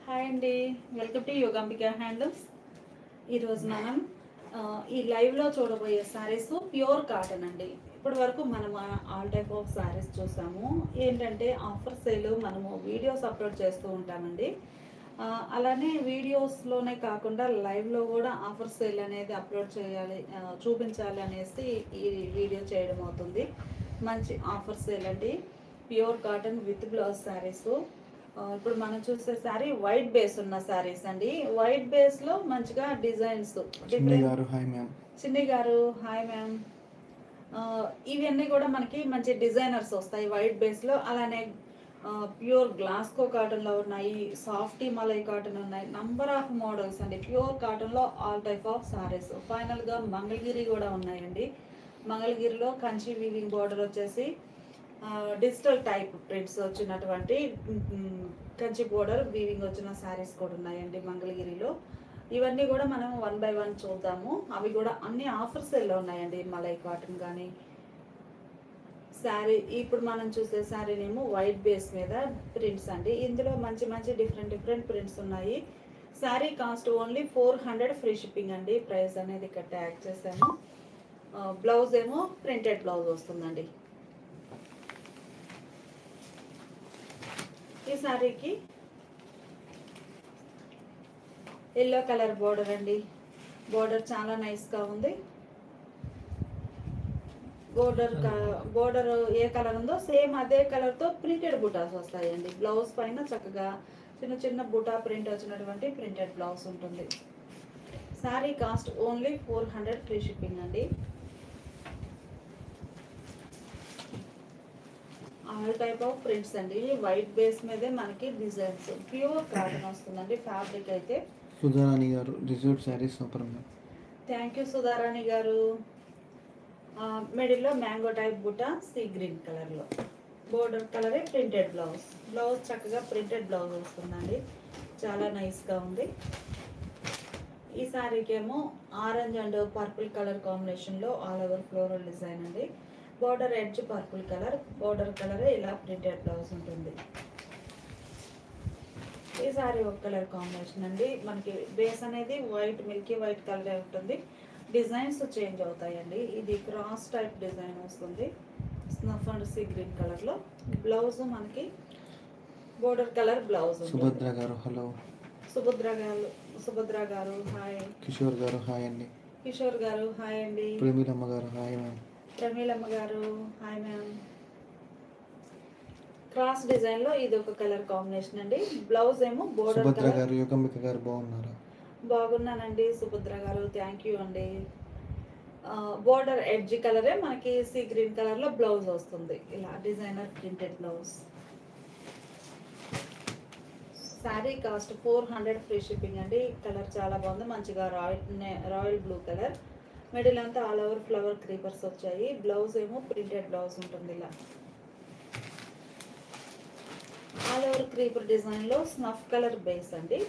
Hi అండి, welcome to Yogambika handlooms. ఈరోజు మనం ఈ లైవ్లో చూడబోయే శారీస్ ప్యూర్ కాటన్ అండి. ఇప్పటి వరకు మనం ఆల్ టైప్ ఆఫ్ శారీస్ చూసాము. ఏంటంటే ఆఫర్ సేల్ మనము వీడియోస్ అప్లోడ్ చేస్తూ ఉంటామండి. అలానే వీడియోస్లోనే కాకుండా లైవ్లో కూడా ఆఫర్ సేల్ అనేది అప్లోడ్ చేయాలి, చూపించాలి అనేసి ఈ వీడియో చేయడం అవుతుంది. మంచి ఆఫర్ సేల్ అండి, pure cotton with blouse saris. ఇప్పుడు మనం చూసే శారీ వైట్ బేస్ ఉన్న శారీస్ అండి. వైట్ బేస్ లో మంచిగా డిజైన్స్. చిన్ని గారు హాయ్ మ్యామ్. ఇవన్నీ కూడా మనకి మంచి డిజైనర్స్ వస్తాయి వైట్ బేస్ లో. అలానే ప్యూర్ గ్లాస్కో కాటన్ లో ఉన్నాయి, సాఫ్టీ మలై కాటన్ ఉన్నాయి, నంబర్ ఆఫ్ మోడల్స్ అండి. ప్యూర్ కాటన్ లో all type of saris. Final గా మంగళగిరి కూడా ఉన్నాయండి. మంగళగిరిలో కంచి వీవింగ్ బోర్డర్ వచ్చేసి డిజిటల్ టైప్ ప్రింట్స్ వచ్చినటువంటి కంచి బోర్డర్ వీవింగ్ వచ్చిన శారీస్ కూడా ఉన్నాయండి మంగళగిరిలో. ఇవన్నీ కూడా మనం 1 by 1 చూద్దాము. అవి కూడా అన్ని ఆఫర్ సేల్లో ఉన్నాయండి. మలై కాటన్ కానీ శారీ, ఇప్పుడు మనం చూసే శారీనేమో వైట్ బేస్ మీద ప్రింట్స్ అండి. ఇందులో మంచి మంచి డిఫరెంట్ ప్రింట్స్ ఉన్నాయి. Sari cost only 400 free shipping అండి. ప్రైస్ అనేది ఇక్కడ ట్యాగ్ చేశాను. బ్లౌజ్ ఏమో ప్రింటెడ్ బ్లౌజ్ వస్తుందండి. ఈ శారీకి ఎల్లో కలర్ బోర్డర్ అండి. బోర్డర్ చాలా నైస్గా ఉంది. బోర్డర్ ఏ కలర్ ఉందో సేమ్ అదే కలర్తో ప్రింటెడ్ బుటాస్ వస్తాయండి. బ్లౌజ్ పైన చక్కగా చిన్న చిన్న బుటా ప్రింట్ వచ్చినటువంటి ప్రింటెడ్ బ్లౌజ్ ఉంటుంది. Sari cost only 400 free shipping అండి. ఆల్ టైప్ ఆఫ్ ప్రింట్స్ అండి. వైట్ బేస్ మీదే మనకి డిజైన్స్. ప్యూర్ కాటన్ వస్తుందండి ఫ్యాబ్రిక్ అయితే. సుధారాణి గారు రిజోర్ట్ saris super. Thank you Sudharani గారు. మిడిల్లో మ్యాంగో టైప్ బుట్ట సీ గ్రీన్ కలర్లో, బోర్డర్ కలరే ప్రింటెడ్ బ్లౌజ్. బ్లౌజ్ చక్కగా ప్రింటెడ్ బ్లౌజ్ వస్తుందండి, చాలా నైస్గా ఉంది. ఈ శారీకి ఏమో ఆరెంజ్ అండ్ పర్పుల్ కలర్ కాంబినేషన్లో ఆల్ ఓవర్ ఫ్లోరల్ డిజైన్ అండి. Border edge purple colour, border కలరే ఇలా ప్రింటెడ్ బ్లౌజ్ ఉంటుంది. ఈ సారీ ఒక కలర్ కాంబినేషన్ అండి. మనకి బేస్ అనేది వైట్ మిల్కీ వైట్ కలర్ ఉంటుంది. డిజైన్స్ చేంజ్ అవుతాయండి. ఇది క్రాస్ టైప్ డిజైన్ వస్తుంది స్నఫ్ అండ్ సీ గ్రీన్ కలర్లో. బ్లౌజ్ మనకి బోర్డర్ కలర్ బ్లౌజ్. సుభద్ర గారు హలో. సుభద్ర గారు హాయ్. కిషోర్ గారు హాయ్ అండి. కిషోర్ గారు హాయ్ అండి. ప్రమీలమ్మ గారు హాయ్ మ్యామ్. ప్రమీలమ్మ గారు హాయ్ మ్యామ్. క్రాస్ డిజైన్ లో ఇది ఒక కలర్ కాంబినేషన్ అండి. బ్లౌజ్ ఏమో బోర్డర్ కలర్. సుభద్ర గారు యోగంబిక గారు బాగున్నారా? బాగున్నానండి సుభద్ర గారు, థ్యాంక్ యూ అండి. బోర్డర్ ఎడ్జ్ కలరే మనకి సీ గ్రీన్ కలర్ లో బ్లౌజ్ వస్తుంది, ఇలా designer printed blouse. Sari cost 400 free shipping అండి. కలర్ చాలా బాగుంది, మంచిగా రాయల్ బ్లూ కలర్. మిడిల్ అంతా ఆల్ ఓవర్ ఫ్లవర్ క్రీపర్స్ వచ్చాయి. బ్లౌజ్ ఏమో ప్రింటెడ్ బ్లౌజ్ ఉంటుంది ఇలా. ఆల్ ఓవర్ క్రీపర్ డిజైన్లో స్నఫ్ కలర్ బేస్ అండి.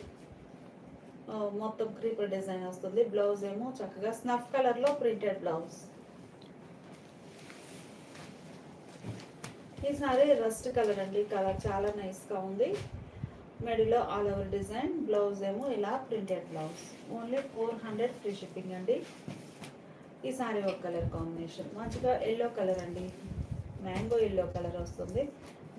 మొత్తం క్రీపర్ డిజైన్ వస్తుంది. బ్లౌజ్ ఏమో చక్కగా స్నఫ్ కలర్లో ప్రింటెడ్ బ్లౌజ్. ఈ సారీ రస్ట్ కలర్ అండి. కలర్ చాలా నైస్గా ఉంది. మిడిల్లో ఆల్ ఓవర్ డిజైన్. బ్లౌజ్ ఏమో ఇలా printed blouse. Only 400 free shipping అండి. ఈ సారీ ఒక కలర్ కాంబినేషన్ మంచిగా ఎల్లో కలర్ అండి. మ్యాంగో ఎల్లో కలర్ వస్తుంది.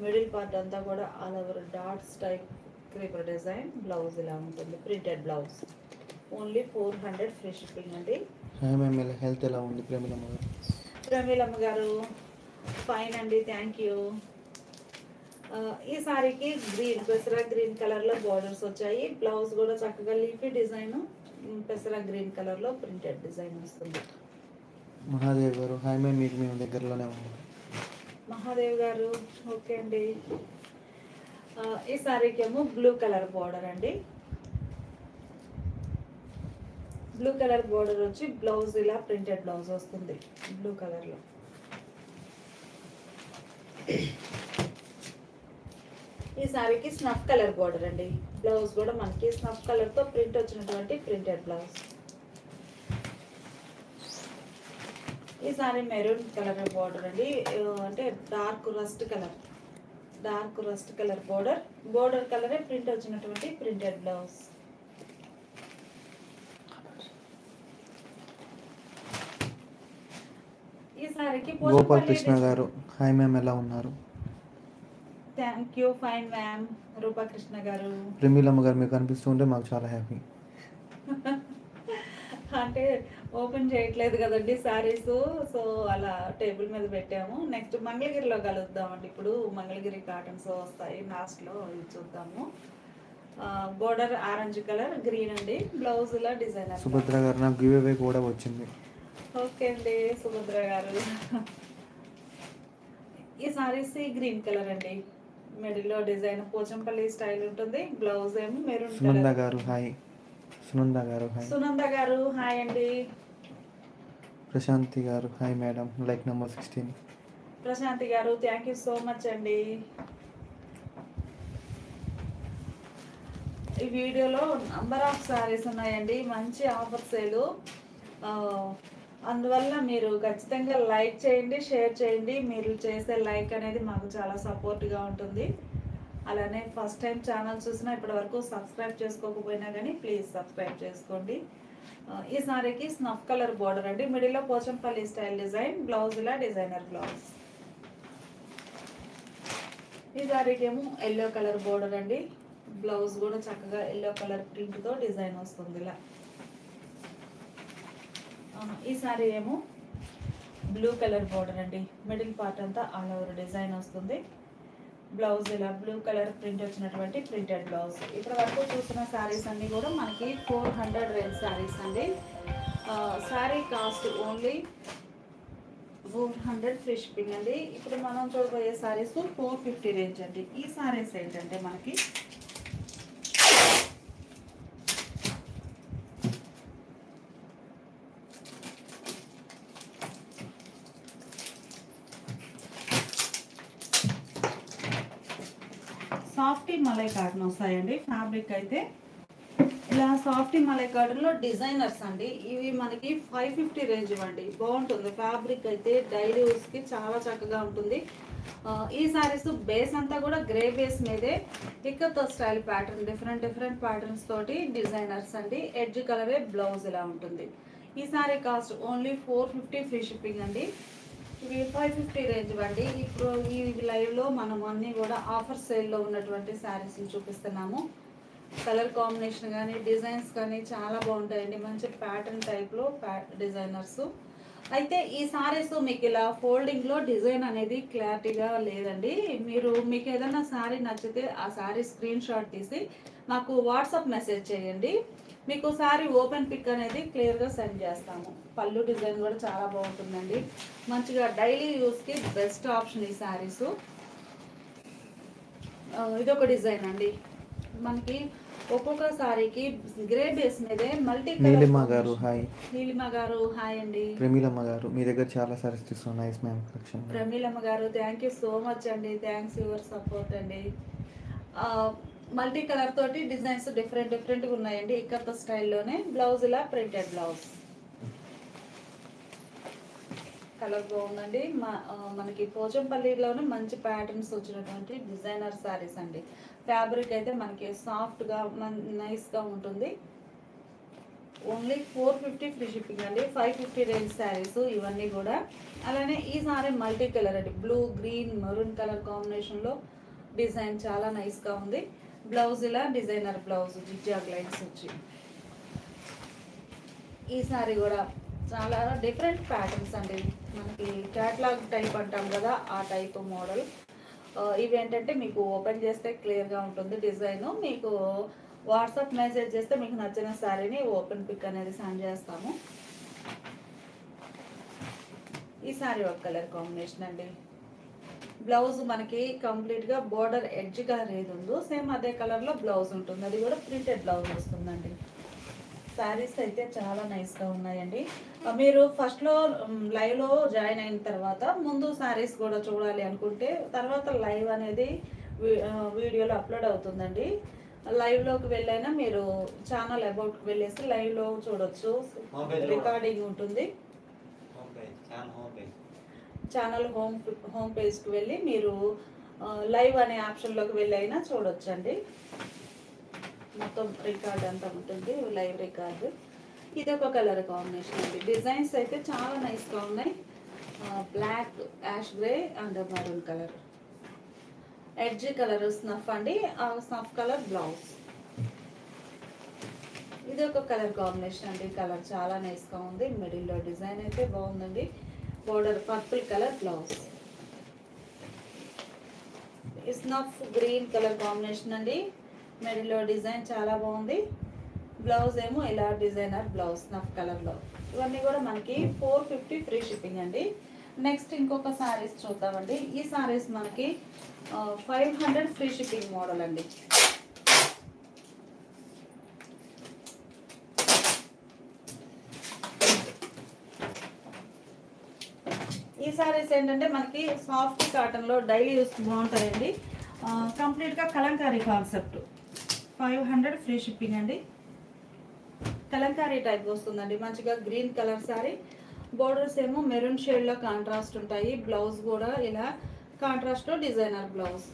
మిడిల్ పార్ట్ అంతా కూడా all over dots type creeper design. Blouse ఇలా ఉంటుంది, printed blouse. Only 400 free shipping అండి. హాయ్ మ్యామ్, ఇలా హెల్త్ ఎలా ఉంది ప్రేమిలమ్మ గారు? ప్రమీలమ్మ గారు ఫైన్ అండి, థ్యాంక్ యూ. ఈ సారీకి గ్రీన్, పెసరా గ్రీన్ కలర్లో బార్డర్స్ వచ్చాయి. బ్లౌజ్ కూడా చక్కగా లీఫీ డిజైన్, పెసరా గ్రీన్ కలర్లో ప్రింటెడ్ డిజైన్ వస్తుంది. మహాదేవ్ గారు హాయ్ మ్యామ్, మీకు మేము దగ్గరలోనే ఉన్నాం. మహాదేవ్ గారు ఓకే అండి. ఈ సారీకి ఏమో బ్లూ కలర్ బార్డర్ అండి. బ్లూ కలర్ బార్డర్ వచ్చి బ్లౌజ్ ఇలా ప్రింటెడ్ బ్లౌజ్ వస్తుంది బ్లూ కలర్లో. ఈ సారీకి స్నఫ్ కలర్ బార్డర్ అండి. బ్లౌజ్ కూడా మనకి స్నఫ్ కలర్తో ప్రింట్ వచ్చినటువంటి ప్రింటెడ్ బ్లౌజ్. ఈ సారీ మెరూన్ కలర్ బార్డర్ అండి, అంటే డార్క్ రస్ట్ కలర్ బార్డర్ కలరే ప్రింట్ వచ్చినటువంటి ప్రింటెడ్ బ్లౌజ్. ఈ సారీకి గోపాల్ కృష్ణ గారు హాయ్ మ్యామ్, ఎలా ఉన్నారు? Thank you, fine ma'am. Rupakrishna గారు ప్రేమిలమ్మ గారు మీకు కనిపిస్తుంటే మాకు చాలా హ్యాపీ. అంటే ఓపెన్ చేయట్లేదు కదండి శారీస్, సో అలా టేబుల్ మీద పెట్టాము. నెక్స్ట్ మంగళగిరిలో కలుద్దామండి. ఇప్పుడు మంగళగిరి కాటన్స్ వస్తాయి లాస్ట్లో, ఇది చూద్దాము. బోర్డర్ ఆరెంజ్ కలర్ గ్రీన్ అండి, బ్లౌజ్ ఇలా డిజైనర్. సుభద్ర గారు నాకు గివ్ అవే కూడా వచ్చింది. ఓకే అండి సుభద్ర గారు. ఈ సారీస్ గ్రీన్ కలర్ అండి, మిడిల్లో డిజైన్ పోచంపల్లి స్టైల్ ఉంటుంది. బ్లౌజ్ ఏమో maroon Sunanda colour. Garu hi. Sunanda garu hi. Sunanda garu hi అండి. Prashanthi garu hi madam, like number 16. Prashanthi garu thank you so much అండి. ఈ వీడియోలో నంబర్ ఆఫ్ సారీస్ ఉన్నాయండి, మంచి ఆఫర్ సేలు. అందువల్ల మీరు ఖచ్చితంగా లైక్ చేయండి, షేర్ చేయండి. మీరు చేసే లైక్ అనేది మాకు చాలా సపోర్ట్గా ఉంటుంది. అలానే ఫస్ట్ టైం ఛానల్ చూసినా ఇప్పటి వరకు సబ్స్క్రైబ్ చేసుకోకపోయినా కానీ ప్లీజ్ సబ్స్క్రైబ్ చేసుకోండి. ఈ సారీకి స్నఫ్ కలర్ బార్డర్ అండి, మిడిల్లో పోచంపల్లి స్టైల్ డిజైన్, బ్లౌజ్ ఇలా డిజైనర్ బ్లౌజ్. ఈ సారీకి ఏమో ఎల్లో కలర్ బార్డర్ అండి, బ్లౌజ్ కూడా చక్కగా ఎల్లో కలర్ ప్రింట్తో డిజైన్ వస్తుంది ఇలా. ఈ సారీ ఏమో బ్లూ కలర్ బార్డర్ అండి, మిడిల్ పార్ట్ అంతా ఆల్ ఓవర్ డిజైన్ వస్తుంది. బ్లౌజ్ ఇలా బ్లూ కలర్ ప్రింట్ వచ్చినటువంటి ప్రింటెడ్ బ్లౌజ్. ఇప్పటి వరకు చూసిన శారీస్ అన్నీ కూడా మనకి 400 రేంజ్ శారీస్ అండి. Sari cost only 400 free shipping అండి. ఇప్పుడు మనం చూడబోయే శారీస్ 450 రేంజ్ అండి. ఈ శారీస్ ఏంటంటే మనకి సాఫ్టీ మలై కాటన్ వస్తాయండి. ఫ్యాబ్రిక్ అయితే ఇలా సాఫ్టీ మలై కాటన్లో డిజైనర్స్ అండి. ఇవి మనకి 550 రేంజ్ ఇవ్వండి, బాగుంటుంది. ఫ్యాబ్రిక్ అయితే డైలీ యూస్కి చాలా చక్కగా ఉంటుంది. ఈ సారీస్ బేస్ అంతా కూడా గ్రే బేస్ మీదే ikat style pattern, different patterns తోటి డిజైనర్స్ అండి. ఎడ్జ్ కలరే బ్లౌజ్ ఇలా ఉంటుంది. ఈ sorry cost only 450 free shipping అండి. ఇవి 550 రేంజ్ అండి. ఇప్పుడు ఈ లైవ్లో మనం అన్నీ కూడా ఆఫర్ సేల్లో ఉన్నటువంటి శారీస్ని చూపిస్తున్నాము. కలర్ కాంబినేషన్ కానీ డిజైన్స్ కానీ చాలా బాగుంటాయండి, మంచి ప్యాటర్న్ టైప్లో డిజైనర్స్. అయితే ఈ సారీస్ మీకు ఇలా ఫోల్డింగ్లో డిజైన్ అనేది క్లారిటీగా లేదండి. మీకు ఏదైనా శారీ నచ్చితే ఆ శారీ స్క్రీన్ షాట్ తీసి నాకు వాట్సాప్ మెసేజ్ చేయండి. మీకు శారీ ఓపెన్ పిక్ అనేది క్లియర్గా సెండ్ చేస్తాము. పళ్ళు డిజైన్ కూడా చాలా బాగుంటుందండి, మంచిగా డైలీ యూస్కి బెస్ట్ ఆప్షన్ ఈ శారీస్. ఇదొక డిజైన్ అండి, మనకి ఒక్కొక్క సారీకి గ్రే బేస్ మీదే మల్టీ కలర్. నీలిమ గారు హాయ్. నీలిమ గారు హాయ్ అండి. ప్రేమిలమ్మ గారు మీ దగ్గర చాలా సారీస్ తీసుకున్నాం, నైస్ మ్యామ్ కలెక్షన్. ప్రమీలమ్మ గారు థ్యాంక్ యూ సో మచ్ అండి, థ్యాంక్స్ యువర్ సపోర్ట్ అండి. మల్టీ కలర్ తోటి డిజైన్స్ డిఫరెంట్గా ఉన్నాయండి. ఇక్కత స్టైల్లోనే బ్లౌజ్ ఇలా ప్రింటెడ్ బ్లౌజ్. కలర్ బాగుందండి. మనకి పోచంపల్లిలోనే మంచి ప్యాటర్న్స్ వచ్చినటువంటి డిజైనర్ శారీస్ అండి. ఫ్యాబ్రిక్ అయితే మనకి సాఫ్ట్గా నైస్గా ఉంటుంది. ఓన్లీ 450 ఫ్రీ షిప్పింగ్ అండి. 550 రేంజ్ శారీస్ ఇవన్నీ కూడా. అలానే ఈ సారీ మల్టీ కలర్ అండి, బ్లూ గ్రీన్ మెరూన్ కలర్ కాంబినేషన్లో డిజైన్ చాలా నైస్గా ఉంది. బ్లౌజ్ ఇలా డిజైనర్ బ్లౌజ్ జిగ్జాగ్ లైన్స్ వచ్చి. ఈ సారీ కూడా చాలా డిఫరెంట్ ప్యాటర్న్స్ అండి, మనకి క్యాట్లాగ్ టైప్ అంటాం కదా ఆ టైప్ మోడల్. ఇవి ఏంటంటే మీకు ఓపెన్ చేస్తే క్లియర్గా ఉంటుంది డిజైన్. మీకు వాట్సాప్ మెసేజ్ చేస్తే మీకు నచ్చిన శారీని ఓపెన్ పిక్ అనేది సెండ్ చేస్తాము. ఈ శారీ ఒక కలర్ కాంబినేషన్ అండి. బ్లౌజ్ మనకి కంప్లీట్గా బోర్డర్ ఎడ్జ్ కలర్ ఏది ఉందో సేమ్ అదే కలర్లో బ్లౌజ్ ఉంటుంది, అది కూడా ప్రింటెడ్ బ్లౌజ్ వస్తుందండి. శారీస్ అయితే చాలా నైస్గా ఉన్నాయండి. మీరు ఫస్ట్లో లైవ్లో జాయిన్ అయిన తర్వాత ముందు శారీస్ కూడా చూడాలి అనుకుంటే తర్వాత లైవ్ అనేది వీడియోలో అప్లోడ్ అవుతుందండి. లైవ్లోకి వెళ్ళైనా మీరు ఛానల్ అబౌట్కి వెళ్ళేసి లైవ్లో చూడొచ్చు, రికార్డింగ్ ఉంటుంది. ఛానల్ హోమ్ పేజ్కి వెళ్ళి మీరు లైవ్ అనే ఆప్షన్లోకి వెళ్ళి అయినా చూడొచ్చండి. మొత్తం రికార్డ్ అంతా ఉంటుంది, లైవ్ రికార్డ్. ఇది ఒక కలర్ కాంబినేషన్ అండి. డిజైన్స్ అయితే చాలా నైస్గా ఉన్నాయి. Black, ash grey and maroon colour. Edge colour snuff అండి, స్నఫ్ కలర్ బ్లౌజ్. ఇది ఒక కలర్ కాంబినేషన్ అండి. కలర్ చాలా నైస్గా ఉంది. మిడిల్లో డిజైన్ అయితే బాగుందండి. Border purple colour blouse. Snuff green colour combination అండి. మిడిల్లో డిజైన్ చాలా బాగుంది. బ్లౌజ్ ఏమో ఇలా డిజైనర్ బ్లౌజ్ స్నఫ్ కలర్లో. ఇవన్నీ కూడా మనకి 450 ఫ్రీ షిప్పింగ్ అండి. నెక్స్ట్ ఇంకొక శారీస్ చూద్దామండి. ఈ శారీస్ మనకి 500 ఫ్రీ షిప్పింగ్ మోడల్ అండి. ఈ శారీస్ ఏంటంటే మనకి సాఫ్ట్ కాటన్లో డైలీ యూస్ బాగుంటాయండి. కంప్లీట్గా కలంకారీ కాన్సెప్ట్. 500 ఫ్రీ షిప్పింగ్ అండి. కలంకారీ టైప్ వస్తుందండి. మంచిగా గ్రీన్ కలర్ శారీ. బోర్డర్స్ ఏమో మెరూన్ షేడ్లో కాంట్రాస్ట్ ఉంటాయి. బ్లౌజ్ కూడా ఇలా కాంట్రాస్ట్లో డిజైనర్ బ్లౌజ్.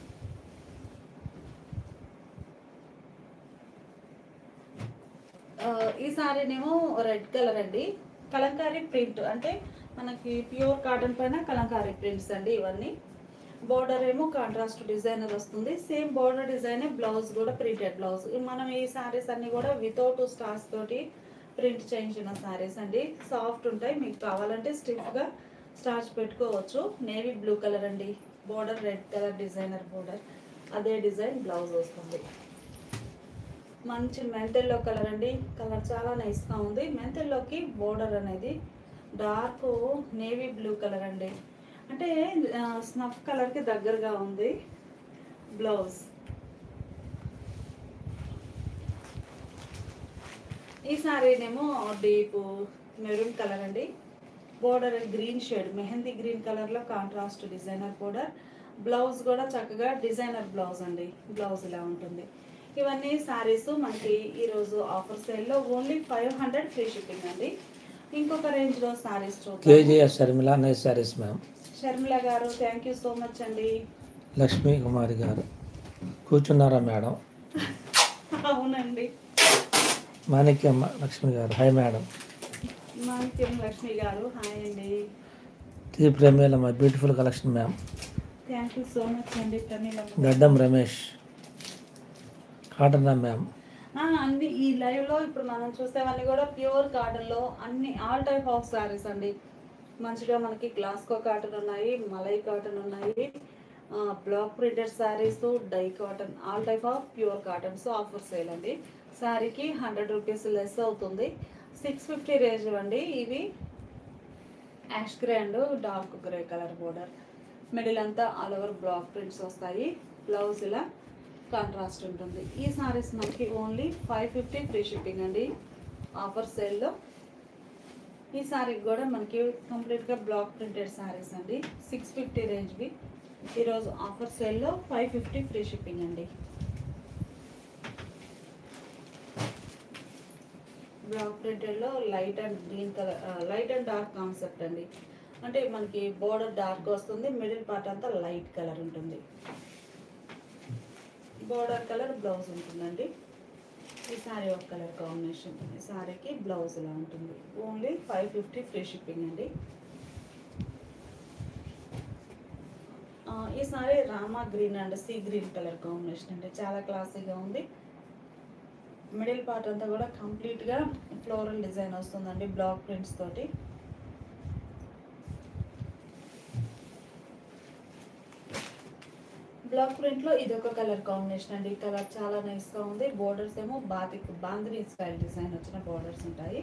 ఈ శారీనేమో రెడ్ కలర్ అండి. కలంకారీ ప్రింట్ అంటే మనకి ప్యూర్ కాటన్ పైన కలంకారీ ప్రింట్స్ అండి ఇవన్నీ. బోర్డర్ ఏమో కాంట్రాస్ట్ డిజైనర్ వస్తుంది. సేమ్ బోర్డర్ డిజైనే బ్లౌజ్ కూడా ప్రింటెడ్ బ్లౌజ్. మనం ఈ శారీస్ అన్ని కూడా వితౌట్ స్టార్స్ తోటి ప్రింట్ చేయించిన శారీస్ అండి. సాఫ్ట్ ఉంటాయి. మీకు కావాలంటే స్టిఫ్గా స్టార్చ్ పెట్టుకోవచ్చు. నేవీ బ్లూ కలర్ అండి. Border red colour designer border, అదే డిజైన్ బ్లౌజ్ వస్తుంది. మంచి మెంతెల్లో కలర్ అండి. కలర్ చాలా నైస్గా ఉంది. మెంతెల్లోకి బోర్డర్ అనేది డార్క్ నేవీ బ్లూ కలర్ అండి, అంటే స్నఫ్ కలర్కి దగ్గరగా ఉంది బ్లౌజ్. ఈ శారీనేమో డీప్ మెరూన్ కలర్ అండి. Border green shade mehndi green కలర్లో కాంట్రాస్ట్ డిజైనర్ బోర్డర్. బ్లౌజ్ కూడా చక్కగా డిజైనర్ బ్లౌజ్ అండి. బ్లౌజ్ ఇలా ఉంటుంది. ఇవన్నీ శారీస్ మనకి ఈరోజు ఆఫర్ సేల్లో ఓన్లీ 500 ఫ్రీ షిప్పింగ్ అండి. ఇంకొక రేంజ్లో శారీస్ చూద్దాం. Sharmila nice saris ma'am. షర్మిల గారు థ్యాంక్ యూ సో మచ్ అండి. లక్ష్మీ కుమారి గారు కూర్చున్నారా మేడం? అవునండి. మాణిక్యం లక్ష్మి గారు హాయ్ మేడం. మాణిక్యం లక్ష్మి గారు హాయ్ అండి. T Pramilamma beautiful collection ma'am. Thank you so much అండి ప్రమీలమ్మ. గడ్డం రమేష్ కాటన్ మ్యామ్. అన్ని ఈ లైవ్లో ఇప్పుడు మనం చూసేవన్నీ కూడా ప్యూర్ కాటన్లో అన్ని ఆల్ టైప్ ఆఫ్ శారీస్ అండి. మంచిగా మనకి గ్లాస్కో కాటన్ ఉన్నాయి, మలై కాటన్ ఉన్నాయి, block printed saris, dye cotton, all type of pure cottons offer sale అండి. శారీకి 100 రూపీస్ లెస్ అవుతుంది. 650 రేంజ్ అండి. ఇవి ash grey and dark grey colour border. Middle అంతా ఆల్ ఓవర్ బ్లాక్ ప్రింట్స్ వస్తాయి. బ్లౌజ్ ఇలా కాంట్రాస్ట్ ఉంటుంది. ఈ శారీస్ మనకి ఓన్లీ 550 ఫ్రీ షిప్పింగ్ అండి ఆఫర్ సేల్లో. ఈ శారీకి కూడా మనకి కంప్లీట్గా బ్లాక్ ప్రింటెడ్ శారీస్ అండి. 650 రేంజ్వి ఈరోజు ఆఫర్ సేల్లో 550 ఫ్రీ షిప్పింగ్ అండి. బ్లాక్ ప్రింటెడ్లో light and green colour, light and dark concept అండి. అంటే మనకి బోర్డర్ డార్క్ వస్తుంది, మిడిల్ పార్ట్ అంతా లైట్ కలర్ ఉంటుంది. బోర్డర్ కలర్ బ్లౌజ్ ఉంటుందండి. ఈ సారీ ఒక కలర్ కాంబినేషన్. ఈ సారీకి బ్లౌజ్ ఇలా ఉంటుంది. ఓన్లీ 550 ఫ్రీ షిప్పింగ్ అండి. ఈ sorry Rama green and see green colour combination అండి. చాలా క్లాసీగా ఉంది. మిడిల్ పార్ట్ అంతా కూడా కంప్లీట్గా ఫ్లోరల్ డిజైన్ వస్తుందండి బ్లాక్ ప్రింట్స్ తోటి. బ్లాక్ ప్రింట్లో ఇదొక కలర్ కాంబినేషన్ అండి. కలర్ చాలా నైస్గా ఉంది. బోర్డర్స్ ఏమో బాందినీ స్టైల్ డిజైన్ వచ్చిన బోర్డర్స్ ఉంటాయి.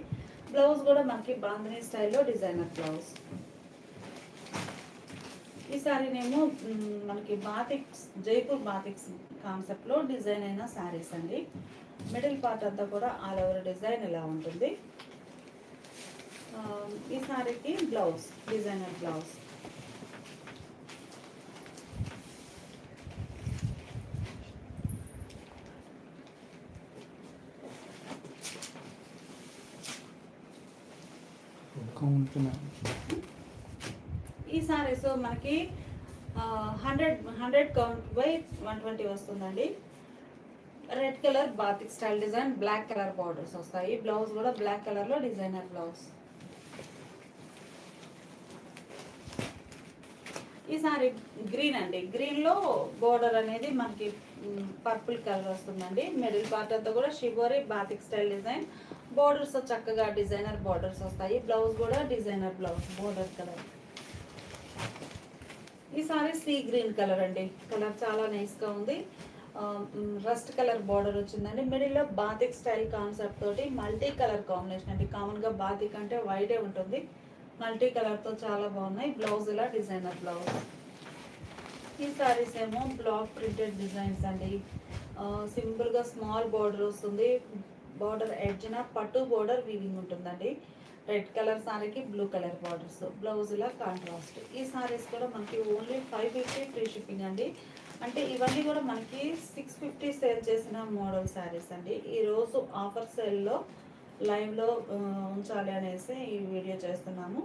బ్లౌజ్ కూడా మనకి బాందినీ స్టైల్లో డిజైనర్ బ్లౌజ్. ఈ సారీనేమో మనకి బాతిక్స్, జైపూర్ బాతిక్స్ కాన్సెప్ట్లో డిజైన్ అయిన శారీస్ అండి. మిడిల్ పార్ట్ అంతా కూడా ఆల్ ఓవర్ డిజైన్ ఇలా ఉంటుంది. ఈ సారీకి బ్లౌజ్ డిజైనర్ బ్లౌజ్. ఈ సారీస్ మనకి 100 కౌంట్ బై 120 వస్తుందండి. Red colour batik style design, black colour borders వస్తాయి. బ్లౌజ్ కూడా బ్లాక్ కలర్లో డిజైనర్ బ్లౌజ్. ఈ సారీ గ్రీన్ అండి. గ్రీన్లో బోర్డర్ అనేది మనకి పర్పుల్ కలర్ వస్తుందండి. మిడిల్ పార్ట్ అంతా కూడా shibori batik style design. Borders చక్కగా డిజైనర్ బోర్డర్స్ వస్తాయి. బ్లౌజ్ కూడా డిజైనర్ బ్లౌజ్ బోర్డర్ కలర్. ఈ సారీ సీ గ్రీన్ కలర్ అండి. కలర్ చాలా నైస్గా ఉంది. రస్ట్ కలర్ బార్డర్ వచ్చిందండి. మిడిల్లో బాతిక్ స్టైల్ కాన్సెప్ట్ తోటి మల్టీ కలర్ కాంబినేషన్ అండి. కామన్గా బాతిక్ అంటే వైటే ఉంటుంది. మల్టీ కలర్తో చాలా బాగున్నాయి. బ్లౌజ్ ఇలా డిజైనర్ బ్లౌజ్. ఈ సారీస్ ఏమో బ్లాక్ ప్రింటెడ్ డిజైన్స్ అండి. సింపుల్గా స్మాల్ బార్డర్ వస్తుంది. బార్డర్ ఎడ్జ్న పట్టు బార్డర్ వీవింగ్ ఉంటుందండి. రెడ్ కలర్ సారీకి బ్లూ కలర్ బార్డర్స్. బ్లౌజ్ ఇలా కాంట్రాస్ట్. ఈ సారీస్ కూడా మనకి ఓన్లీ 550 ఫ్రీ షిప్పింగ్ అండి. అంటే ఇవన్నీ కూడా మనకి 650 సేల్ చేసిన మోడల్ శారీస్ అండి. ఈరోజు ఆఫర్ సేల్లో లైవ్లో ఉంచాలి అనేసి ఈ వీడియో చేస్తున్నాము.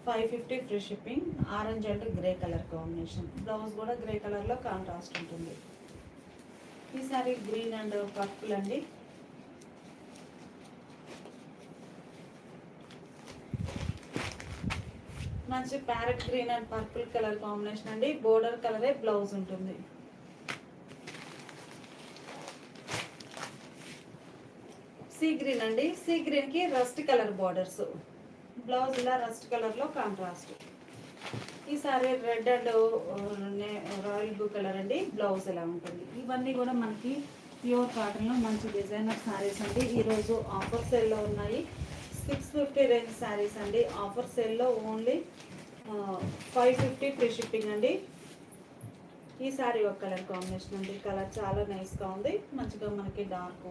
550 free shipping. Orange and grey colour combination. Blouse కూడా గ్రే కలర్లో కాంట్రాస్ట్ ఉంటుంది. ఈ సారీ గ్రీన్ అండ్ పర్పుల్ అండి. మంచి parrot green and purple colour combination అండి. బోర్డర్ కలరే బ్లౌజ్ ఉంటుంది. సీ గ్రీన్ అండి. సీ గ్రీన్ కి రస్ట్ కలర్ బోర్డర్స్. బ్లౌజ్ ఇలా రస్ట్ కలర్ లో కాంట్రాస్ట్. ఈ sari red and royal blue colour అండి. బ్లౌజ్ ఇలా ఉంటుంది. ఇవన్నీ కూడా మనకి ప్యూర్ కాటన్ లో మంచి డిజైనర్ శారీస్ అండి. ఈరోజు ఆఫర్ సేల్లో ఉన్నాయి. 650 రేంజ్ శారీస్ అండి. ఆఫర్ సేల్లో ఓన్లీ 550 ఫ్రీ షిప్పింగ్ అండి. ఈ సారీ ఒక కలర్ కాంబినేషన్ అండి. కలర్ చాలా నైస్గా ఉంది. మంచిగా మనకి డార్క్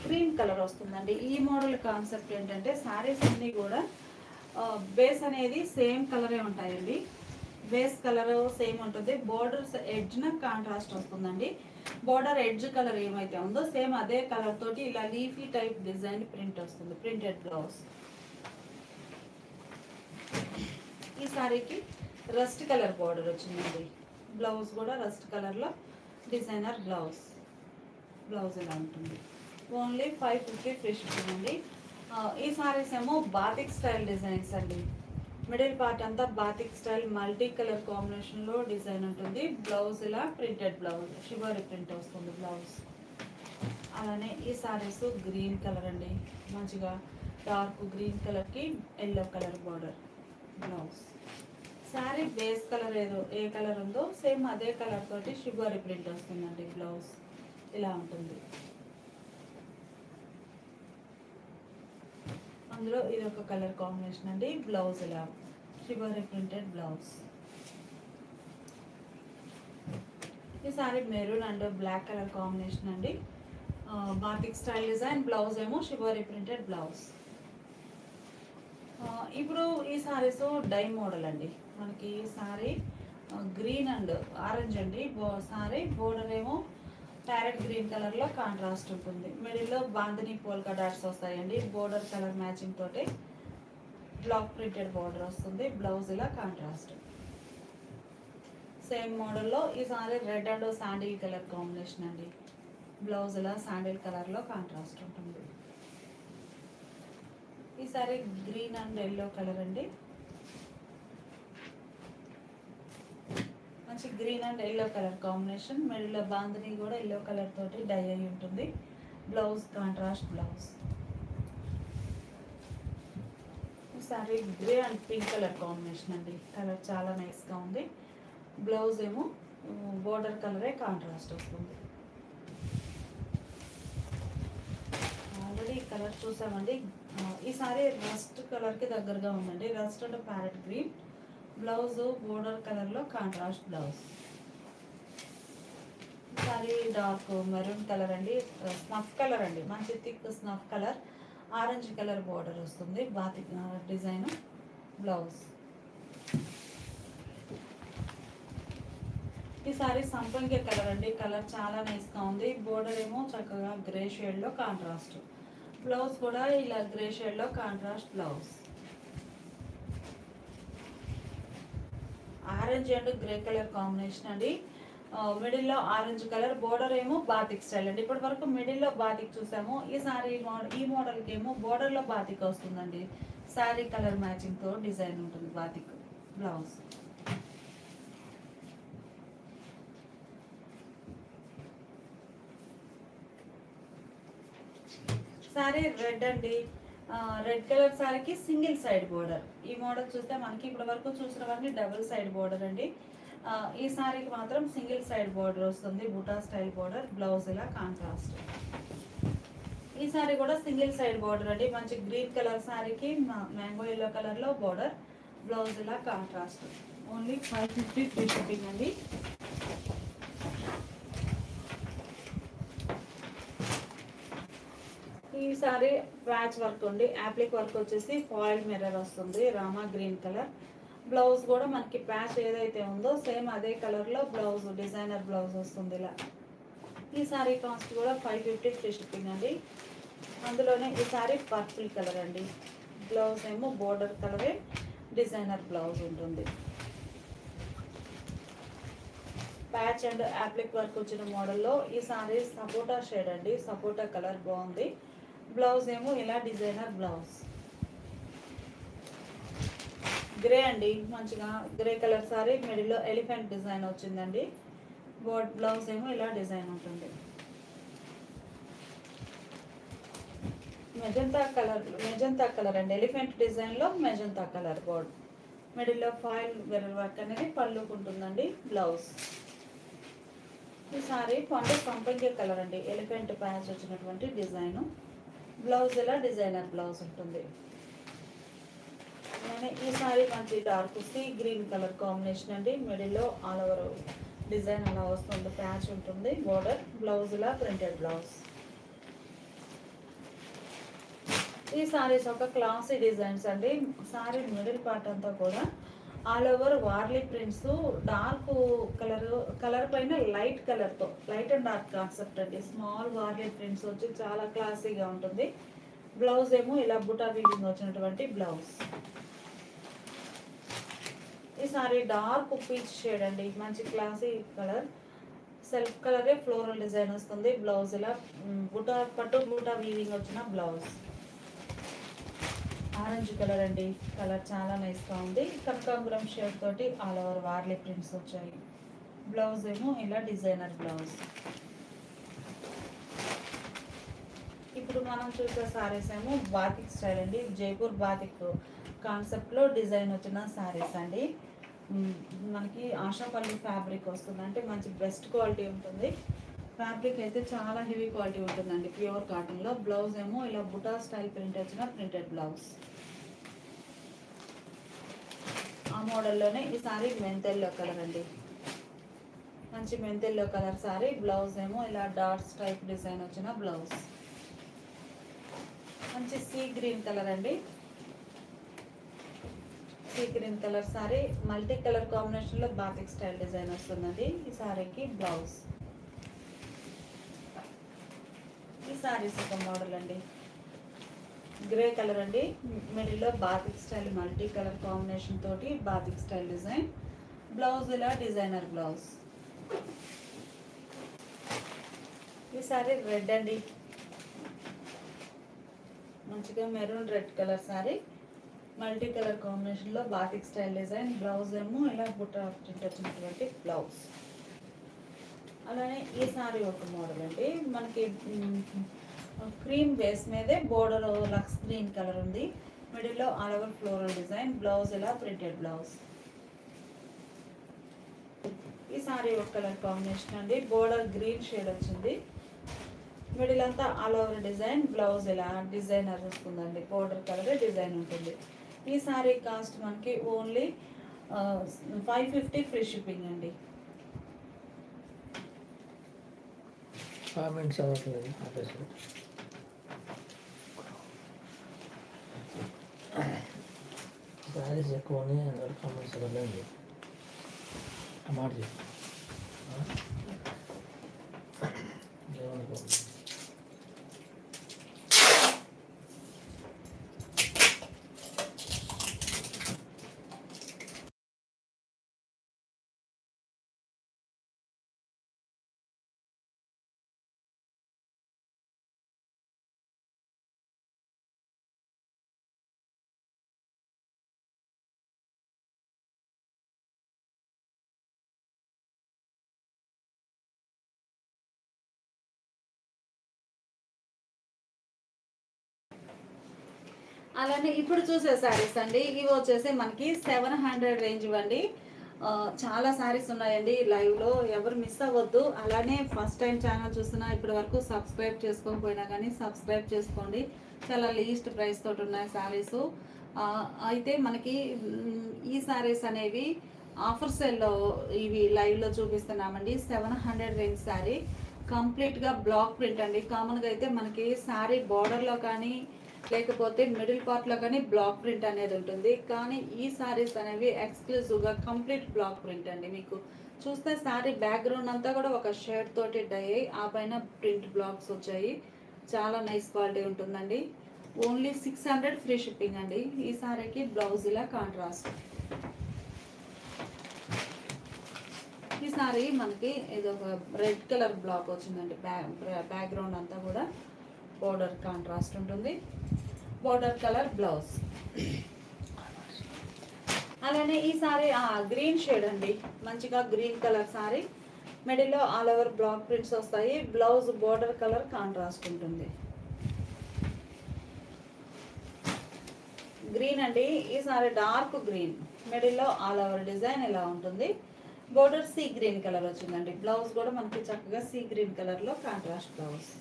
క్రీమ్ కలర్ వస్తుందండి. ఈ మోడల్ కాన్సెప్ట్ ఏంటంటే శారీస్ అన్నీ కూడా బేస్ అనేది సేమ్ కలరే ఉంటాయండి. బేస్ కలర్ సేమ్ ఉంటుంది. బోర్డర్స్ ఎడ్జ్న కాంట్రాస్ట్ వస్తుందండి. బోర్డర్ ఎడ్జ్ కలర్ ఏమైతే ఉందో సేమ్ అదే కలర్ తోటి ఇలా లీఫీ టైప్ డిజైన్ ప్రింట్ వస్తుంది. Printed blouse. ఈ సారీకి రస్ట్ కలర్ బోర్డర్ వచ్చిందండి. బ్లౌజ్ కూడా రస్ట్ కలర్లో డిజైనర్ బ్లౌజ్. బ్లౌజ్ ఇలా ఉంటుంది. ఓన్లీ 550 ఫ్రీ షిప్పింగ్ అండి. ఈ సారీస్ ఏమో బాతిక్ స్టైల్ డిజైన్స్ అండి. మిడిల్ పార్ట్ అంతా బాతిక్ స్టైల్ మల్టీ కలర్ కాంబినేషన్లో డిజైన్ ఉంటుంది. బ్లౌజ్ ఇలా ప్రింటెడ్ బ్లౌజ్, షిబోరి ప్రింట్ వస్తుంది బ్లౌజ్. అలానే ఈ సారీస్ గ్రీన్ కలర్ అండి. మంచిగా డార్క్ గ్రీన్ కలర్కి yellow colour border blouse. Sari base colour ఏ కలర్ ఉందో సేమ్ అదే కలర్ తోటి షిబోరి ప్రింట్ వస్తుందండి. బ్లౌజ్ ఇలా ఉంటుంది. అందులో ఇది ఒక కలర్ కాంబినేషన్ అండి. బ్లౌజ్ ఇలా షిబోరి ప్రింటెడ్ బ్లౌజ్. ఈ sari maroon and black colour combination అండి. Batik style design. బ్లౌజ్ ఏమో షిబోరి ప్రింటెడ్ బ్లౌజ్. ఇప్పుడు ఈ సారీస్ డై మోడల్ అండి. మనకి సారీ గ్రీన్ అండ్ ఆరెంజ్ అండి. సారీ బోర్డర్ ఏమో ప్యారెట్ గ్రీన్ కలర్లో కాంట్రాస్ట్ ఉంటుంది. మిడిల్లో బాందినీ పోల్కా డాట్స్ వస్తాయండి. బోర్డర్ కలర్ మ్యాచింగ్ తోటి బ్లాక్ ప్రింటెడ్ బోర్డర్ వస్తుంది. బ్లౌజ్ ఇలా కాంట్రాస్ట్. సేమ్ మోడల్లో ఈ sari red and sandal colour combination అండి. బ్లౌజ్ ఇలా శాండిల్ కలర్లో కాంట్రాస్ట్ ఉంటుంది. ఈ sorry green and yellow colour అండి. మంచి green and yellow colour combination. మిడిల్లో బాందిని కూడా ఎల్లో కలర్ తోటి డై అయి ఉంటుంది. Blouse contrast blouse. ఈ sorry grey and pink colour combination అండి. కలర్ చాలా నైస్గా ఉంది. బ్లౌజ్ ఏమో బోర్డర్ కలరే కాంట్రాస్ట్ వస్తుంది. ఆల్రెడీ కలర్ చూసామండి. ఈ సారీ రస్ట్ కలర్కి దగ్గరగా ఉందండి. రస్ట్ అంటే ప్యారెట్ గ్రీన్. బ్లౌజ్ బోర్డర్ కలర్లో contrast blouse. Sari dark maroon colour అండి. స్నఫ్ కలర్ అండి. మంచి thick snuff colour. Orange colour border వస్తుంది. Batik design blouse. ఈ సారీ సంపంగి కలర్ అండి. కలర్ చాలా నైస్గా ఉంది. బోర్డర్ ఏమో చక్కగా గ్రే షేడ్లో కాంట్రాస్ట్. బ్లౌజ్ కూడా ఇలా గ్రే షేడ్లో contrast blouse. Orange and grey colour combination అండి. మిడిల్లో ఆరెంజ్ కలర్. బోర్డర్ ఏమో బాతిక్ స్టైల్ అండి. ఇప్పటి వరకు మిడిల్లో బాతిక్ చూసాము. ఈ సారీ ఈ మోడల్కి ఏమో బోర్డర్లో బాతిక్ వస్తుందండి. సారీ కలర్ మ్యాచింగ్తో డిజైన్ ఉంటుంది బాతిక్ బ్లౌజ్. సారీ రెడ్ అండి. రెడ్ కలర్ సారీకి సింగిల్ సైడ్ బోర్డర్. ఈ మోడల్ చూస్తే మనకి ఇప్పటి వరకు చూసినవన్నీ డబుల్ సైడ్ బోర్డర్ అండి. ఈ సారీకి మాత్రం సింగిల్ సైడ్ బోర్డర్ వస్తుంది. Buta style border. బ్లౌజ్ ఇలా కాంట్రాస్ట్. ఈ సారీ కూడా సింగిల్ సైడ్ బోర్డర్ అండి. మంచి గ్రీన్ కలర్ సారీకి మ్యాంగో ఎల్లో కలర్లో బోర్డర్. బ్లౌజ్ ఇలా కాంట్రాస్ట్. ఓన్లీ 550 ఫ్రీ షిప్పింగ్ అండి. ఈ సారీ ప్యాచ్ వర్క్ ఉంది. యాప్లిక్ వర్క్ వచ్చేసి ఫాయిల్ మిర్రర్ వస్తుంది. Rama green colour. బ్లౌజ్ కూడా మనకి ప్యాచ్ ఏదైతే ఉందో సేమ్ అదే కలర్లో బ్లౌజ్ డిజైనర్ బ్లౌజ్ వస్తుంది ఇలా. ఈ సారీ కాస్ట్ కూడా 550 ఫ్రీ షిప్పింగ్ అండి. అందులోనే ఈ సారీ పర్పుల్ కలర్ అండి. బ్లౌజ్ ఏమో బోర్డర్ కలరే డిజైనర్ బ్లౌజ్ ఉంటుంది. ప్యాచ్ అండ్ యాప్లిక్ వర్క్ వచ్చిన మోడల్లో ఈ సారీ సపోటా షేడ్ అండి. సపోటా కలర్ బాగుంది. బ్లౌజ్ ఏమో ఇలా డిజైనర్ బ్లౌజ్. గ్రే అండి. మంచిగా గ్రే కలర్ సారీ. మిడిల్లో ఎలిఫెంట్ డిజైన్ వచ్చిందండి. బ్లౌజ్ ఏమో ఇలా డిజైన్ ఉంటుంది. మెజంతా కలర్ అండి. ఎలిఫెంట్ డిజైన్లో మెజంతా కలర్ బోర్డ్. మిడిల్లో ఫాయిల్ మిర్రర్ వర్క్ అనేది పళ్ళుకు ఉంటుందండి. బ్లౌజ్. ఈ సారీ పండు సంపంగి కలర్ అండి. ఎలిఫెంట్ ప్యాచ్ వచ్చినటువంటి డిజైన్. బ్లౌజ్ ఇలా డిజైనర్ బ్లౌజ్ ఉంటుంది. ఈ సారీ మంచి dark sea green colour combination అండి. మిడిల్లో ఆల్ ఓవర్ డిజైన్ అలా వస్తుంది. ప్యాచ్ ఉంటుంది. బోర్డర్. బ్లౌజ్ ఇలా ప్రింటెడ్ బ్లౌజ్. ఈ సారీస్ ఒక క్లాసీ డిజైన్స్ అండి. సారీ మిడిల్ పార్ట్ అంతా కూడా all over Warli prints. Dark colour పైన లైట్ కలర్తో లైట్ అండ్ డార్క్ కాన్సెప్ట్ అండి. స్మాల్ వార్లీ ప్రింట్స్ వచ్చి చాలా క్లాసీగా ఉంటుంది. బ్లౌజ్ ఏమో ఇలా బుటా వీవింగ్ వచ్చినటువంటి బ్లౌజ్. ఈ సారీ డార్క్ పీచ్ షేడ్ అండి. మంచి క్లాసీ కలర్. సెల్ఫ్ కలరే ఫ్లోరల్ డిజైన్ వస్తుంది. బ్లౌజ్ ఇలా పట్టు బుటా వీవింగ్ వచ్చిన బ్లౌజ్. ఆరెంజ్ కలర్ అండి. కలర్ చాలా నైస్గా ఉంది. కనకాంబరం షేడ్ తోటి ఆల్ ఓవర్ వార్లీ ప్రింట్స్ వచ్చాయి. బ్లౌజ్ ఏమో ఇలా డిజైనర్ బ్లౌజ్. ఇప్పుడు మనం చూసే సారీస్ ఏమో బాతిక్ స్టైల్ అండి. జైపూర్ బాతిక్ కాన్సెప్ట్లో డిజైన్ వచ్చిన సారీస్ అండి. మనకి ఆశాపల్లి ఫ్యాబ్రిక్ వస్తుంది. అంటే మంచి బెస్ట్ క్వాలిటీ ఉంటుంది. ఫ్యాబ్రిక్ అయితే చాలా హెవీ క్వాలిటీ ఉంటుందండి. ప్యూర్ కాటన్లో. బ్లౌజ్ ఏమో ఇలా బుటా స్టైల్ ప్రింట్ వచ్చిన ప్రింటెడ్ బ్లౌజ్. ఆ మోడల్లోనే ఈ సారీ మెంతెల్లో కలర్ అండి. మంచి మెంతెల్లో కలర్ సారీ. బ్లౌజ్ ఏమో ఇలా డాట్స్ టైప్ డిజైన్ వచ్చిన బ్లౌజ్. మంచి సీ గ్రీన్ కలర్ అండి. Sea green colour sorry. Multi colour కాంబినేషన్లో బాతిక్ స్టైల్ డిజైన్ వస్తుందండి ఈ సారీకి. బ్లౌజ్. ఈ సారీస్ ఒక మోడల్ అండి. గ్రే కలర్ అండి. మిడిల్లో batik style multi colour combination తోటి బాతిక్ స్టైల్ డిజైన్. బ్లౌజ్ ఇలా డిజైనర్ బ్లౌజ్. ఈ సారీ రెడ్ అండి, మంచిగా maroon red colour sorry, multi colour కాంబినేషన్లో బాతిక్ స్టైల్ డిజైన్. బ్లౌజ్ ఏమో ఇలా బుట్ట ప్రింట్ వచ్చినటువంటి బ్లౌజ్. అలానే ఈ సారీ ఒక మోడల్ అండి, మనకి క్రీమ్ బేస్ మీదే బోర్డర్ లక్స్ గ్రీన్ కలర్ ఉంది. మిడిల్లో all over floral design. Blouse ఇలా ప్రింటెడ్ బ్లౌజ్. ఈ సారీ ఒక కలర్ కాంబినేషన్ అండి, బోర్డర్ గ్రీన్ షేడ్ వచ్చింది. మిడిల్ అంతా ఆల్ ఓవర్ డిజైన్. బ్లౌజ్ ఇలా డిజైనర్ వస్తుందండి, బోర్డర్ కలర్ డిజైన్ ఉంటుంది. ఈ సారీ కాస్ట్ మనకి ఓన్లీ 550 ఫ్రీ షిప్పింగ్ అండి. కామెంట్స్ అవ్వట్లేదు ఆఫీస్లో. శారీస్ ఎక్కువ ఉన్నాయి, అందువల్ల కామెంట్స్ అవ్వలేదు. ఆ మాట చెప్పు. ఏమనుకో. అలానే ఇప్పుడు చూసే శారీస్ అండి, ఇవి వచ్చేసి మనకి 700 రేంజ్ ఇవ్వండి. చాలా శారీస్ ఉన్నాయండి లైవ్లో, ఎవరు మిస్ అవ్వద్దు. అలానే ఫస్ట్ టైం ఛానల్ చూస్తున్నా, ఇప్పటి వరకు సబ్స్క్రైబ్ చేసుకోకపోయినా కానీ సబ్స్క్రైబ్ చేసుకోండి. చాలా లీస్ట్ ప్రైస్ తోటి ఉన్నాయి శారీస్. అయితే మనకి ఈ శారీస్ అనేవి ఆఫర్ సేల్లో ఇవి లైవ్లో చూపిస్తున్నామండి. 700 రేంజ్ శారీ, కంప్లీట్గా బ్లాక్ ప్రింట్ అండి. కామన్గా అయితే మనకి శారీ బార్డర్లో కానీ లేకపోతే మిడిల్ పార్ట్లో కానీ బ్లాక్ ప్రింట్ అనేది ఉంటుంది. కానీ ఈ శారీస్ అనేవి ఎక్స్క్లూజివ్గా కంప్లీట్ బ్లాక్ ప్రింట్ అండి. మీకు చూస్తే శారీ బ్యాక్గ్రౌండ్ అంతా కూడా ఒక షేడ్ తోటి డై అయ్యి ఆ పైన ప్రింట్ బ్లాక్స్ వచ్చాయి. చాలా నైస్ క్వాలిటీ ఉంటుందండి. ఓన్లీ 600 ఫ్రీ షిప్పింగ్ అండి. ఈ శారీకి బ్లౌజ్ ఇలా కాంట్రాస్ట్. ఈ సారీ మనకి ఇది ఒక రెడ్ కలర్ బ్లాక్ వచ్చిందండి. బ్యాక్గ్రౌండ్ అంతా కూడా బోర్డర్ కాంట్రాస్ట్ ఉంటుంది. Border colour blouse. అలానే ఈ సారీ గ్రీన్ షేడ్ అండి, మంచిగా గ్రీన్ కలర్ సారీ. మిడిల్లో ఆల్ ఓవర్ బ్లాక్ ప్రింట్స్ వస్తాయి. బ్లౌజ్ బోర్డర్ కలర్ కాంట్రాస్ట్ ఉంటుంది. గ్రీన్ అండి, ఈ సారీ డార్క్ గ్రీన్. మిడిల్లో ఆల్ ఓవర్ డిజైన్ ఇలా ఉంటుంది. బోర్డర్ సీ గ్రీన్ కలర్ వచ్చిందండి. బ్లౌజ్ కూడా మనకి చక్కగా సీ గ్రీన్ కలర్లో కాంట్రాస్ట్ బ్లౌజ్.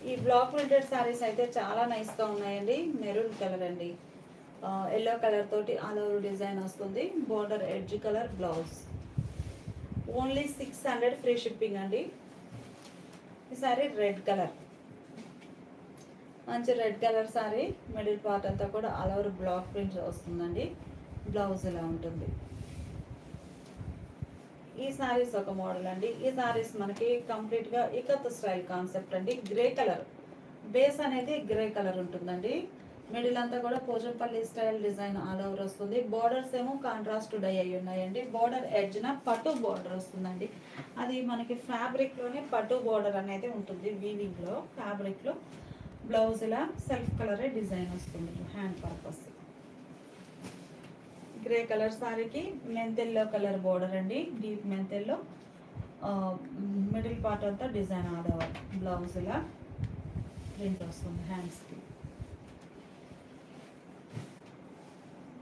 ఈ బ్లాక్ ప్రింటెడ్ శారీస్ అయితే చాలా నైస్గా ఉన్నాయండి. మెరూన్ కలర్ అండి, ఎల్లో కలర్ తోటి ఆల్ ఓవర్ డిజైన్ వస్తుంది. Border edge colour blouse. Only 600 free shipping అండి. ఈ సారీ రెడ్ కలర్, మంచి red colour sorry. Middle part అంతా కూడా ఆల్ ఓవర్ బ్లాక్ ప్రింట్ వస్తుందండి. బ్లౌజ్ ఇలా ఉంటుంది. ఈ సారీస్ ఒక మోడల్ అండి. ఈ సారీస్ మనకి కంప్లీట్గా ఇకత్ స్టైల్ కాన్సెప్ట్ అండి. గ్రే కలర్ బేస్ అనేది గ్రే కలర్ ఉంటుందండి. మిడిల్ అంతా కూడా Pochampally style design all over వస్తుంది. బోర్డర్స్ ఏమో కాంట్రాస్ట్ డై అయి ఉన్నాయండి. బోర్డర్ ఎడ్జ్న పట్టు బోర్డర్ వస్తుందండి. అది మనకి ఫ్యాబ్రిక్లోనే పట్టు బోర్డర్ అనేది ఉంటుంది. వీవింగ్లో ఫ్యాబ్రిక్లో. బ్లౌజ్ ఇలా సెల్ఫ్ కలరే డిజైన్ వస్తుంది హ్యాండ్ పర్పస్. గ్రే కలర్ సారీకి మెంతెల్లో కలర్ బోర్డర్ అండి, డీప్ మెంతెల్లో. మిడిల్ పార్ట్ అంతా డిజైన్ ఆల్ ఓవర్. బ్లౌజ్ ఇలా ప్రింట్ వస్తుంది హ్యాండ్స్కి.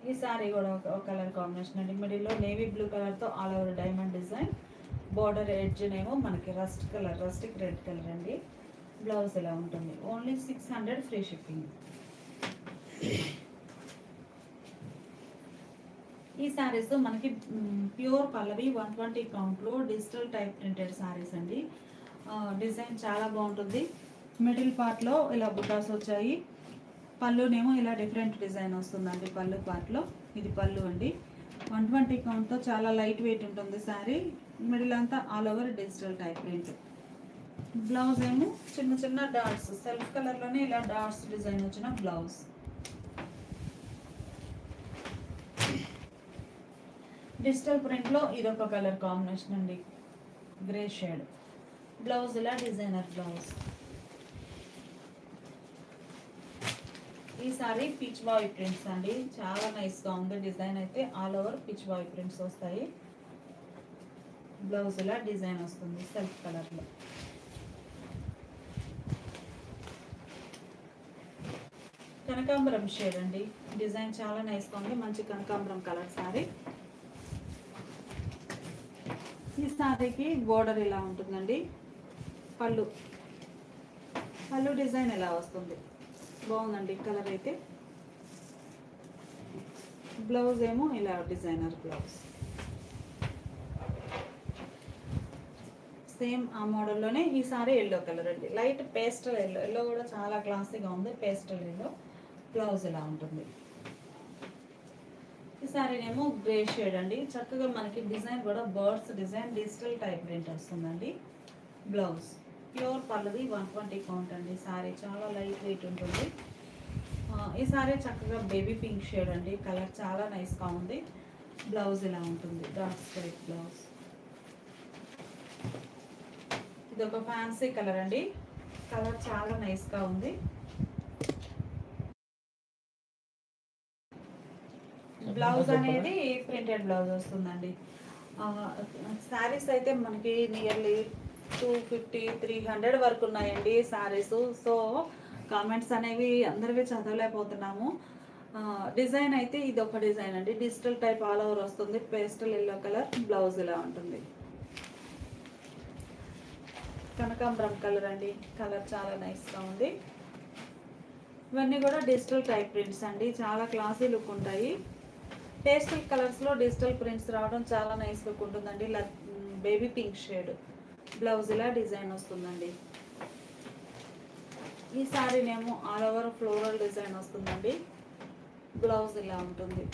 ఈ సారీ కూడా ఒక కలర్ కాంబినేషన్ అండి. మిడిల్లో నేవీ బ్లూ కలర్తో all over diamond design. Border ఎడ్జ్నేమో మనకి రస్టిక్ రెడ్ కలర్ అండి. బ్లౌజ్ ఇలా ఉంటుంది. Only 600 free shipping. ఈ శారీస్ మనకి ప్యూర్ పల్లవి 120 కౌంట్లో డిజిటల్ టైప్ ప్రింటెడ్ శారీస్ అండి. డిజైన్ చాలా బాగుంటుంది. మిడిల్ పార్ట్లో ఇలా బుటాస్ వచ్చాయి. పళ్ళునేమో ఇలా డిఫరెంట్ డిజైన్ వస్తుందండి. పళ్ళు పార్ట్లో ఇది పళ్ళు అండి. 120 కౌంట్తో చాలా లైట్ వెయిట్ ఉంటుంది శారీ. మిడిల్ అంతా all over digital type print. Blouse ఏమో చిన్న చిన్న డాట్స్ సెల్ఫ్ కలర్లోనే ఇలా డాట్స్ డిజైన్ వచ్చిన బ్లౌజ్. డిజిటల్ ప్రింట్లో ఇదొక కలర్ కాంబినేషన్ అండి, గ్రే షేడ్. బ్లౌజ్ ఇలా డిజైనర్ బ్లౌజ్. ఈ సారీ పిచ్ బాయ్ ప్రింట్స్ అండి, చాలా నైస్గా ఉంది. డిజైన్ అయితే all over pichwai prints వస్తాయి. బ్లౌజ్ ఇలా డిజైన్ వస్తుంది సెల్ఫ్ కలర్లో. కనకాంబరం షేడ్ అండి, డిజైన్ చాలా నైస్గా ఉంది. మంచి కనకాంబరం కలర్ సారీ. ఈ సారీకి బోర్డర్ ఇలా ఉంటుందండి. పళ్ళు డిజైన్ ఎలా వస్తుంది, బాగుందండి కలర్ అయితే. బ్లౌజ్ ఏమో ఇలా డిజైనర్ బ్లౌజ్. సేమ్ ఆ మోడల్లోనే ఈ సారీ ఎల్లో కలర్ అండి, లైట్ పేస్టల్ ఎల్లో. ఎల్లో కూడా చాలా క్లాసీగా ఉంది, పేస్టల్ ఎల్లో. బ్లౌజ్ ఇలా ఉంటుంది. ఈ సారీనేమో గ్రే షేడ్ అండి, చక్కగా మనకి డిజైన్ కూడా birds design digital type print వస్తుందండి. బ్లౌజ్ ప్యూర్ పళ్ళది 120 కౌంట్ అండి. సారీ చాలా లైట్ వెయిట్ ఉంటుంది. ఈ సారీ చక్కగా బేబీ పింక్ షేడ్ అండి, కలర్ చాలా నైస్గా ఉంది. బ్లౌజ్ ఇలా ఉంటుంది, డార్క్ స్ట్రైట్ బ్లౌజ్. ఇది ఒక ఫ్యాన్సీ కలర్ అండి, కలర్ చాలా నైస్గా ఉంది. బ్లౌజ్ అనేది ప్రింటెడ్ బ్లౌజ్ వస్తుందండి. శారీస్ అయితే మనకి నియర్లీ 250-300 వరకు ఉన్నాయండి శారీస్. సో కామెంట్స్ అనేవి అందరివి చదవలేకపోతున్నాము. డిజైన్ అయితే ఇది ఒక డిజైన్ అండి, డిజిటల్ టైప్ ఆల్ ఓవర్ వస్తుంది. పేస్టల్ ఎల్లో కలర్, బ్లౌజ్ ఇలా ఉంటుంది. కనకాంబరం కలర్ అండి, కలర్ చాలా నైస్గా ఉంది. ఇవన్నీ కూడా డిజిటల్ టైప్ ప్రింట్స్ అండి, చాలా క్లాసీ లుక్ ఉంటాయి. పేస్టల్ కలర్స్లో డిజిటల్ ప్రింట్స్ రావడం చాలా నైస్ లుక్ ఉంటుందండి. Baby pink shade. బ్లౌజ్ ఇలా డిజైన్ వస్తుందండి. ఈ సారీనేమో ఆల్ ఓవర్ ఫ్లోరల్ డిజైన్ వస్తుందండి. బ్లౌజ్ ఇలా ఉంటుంది.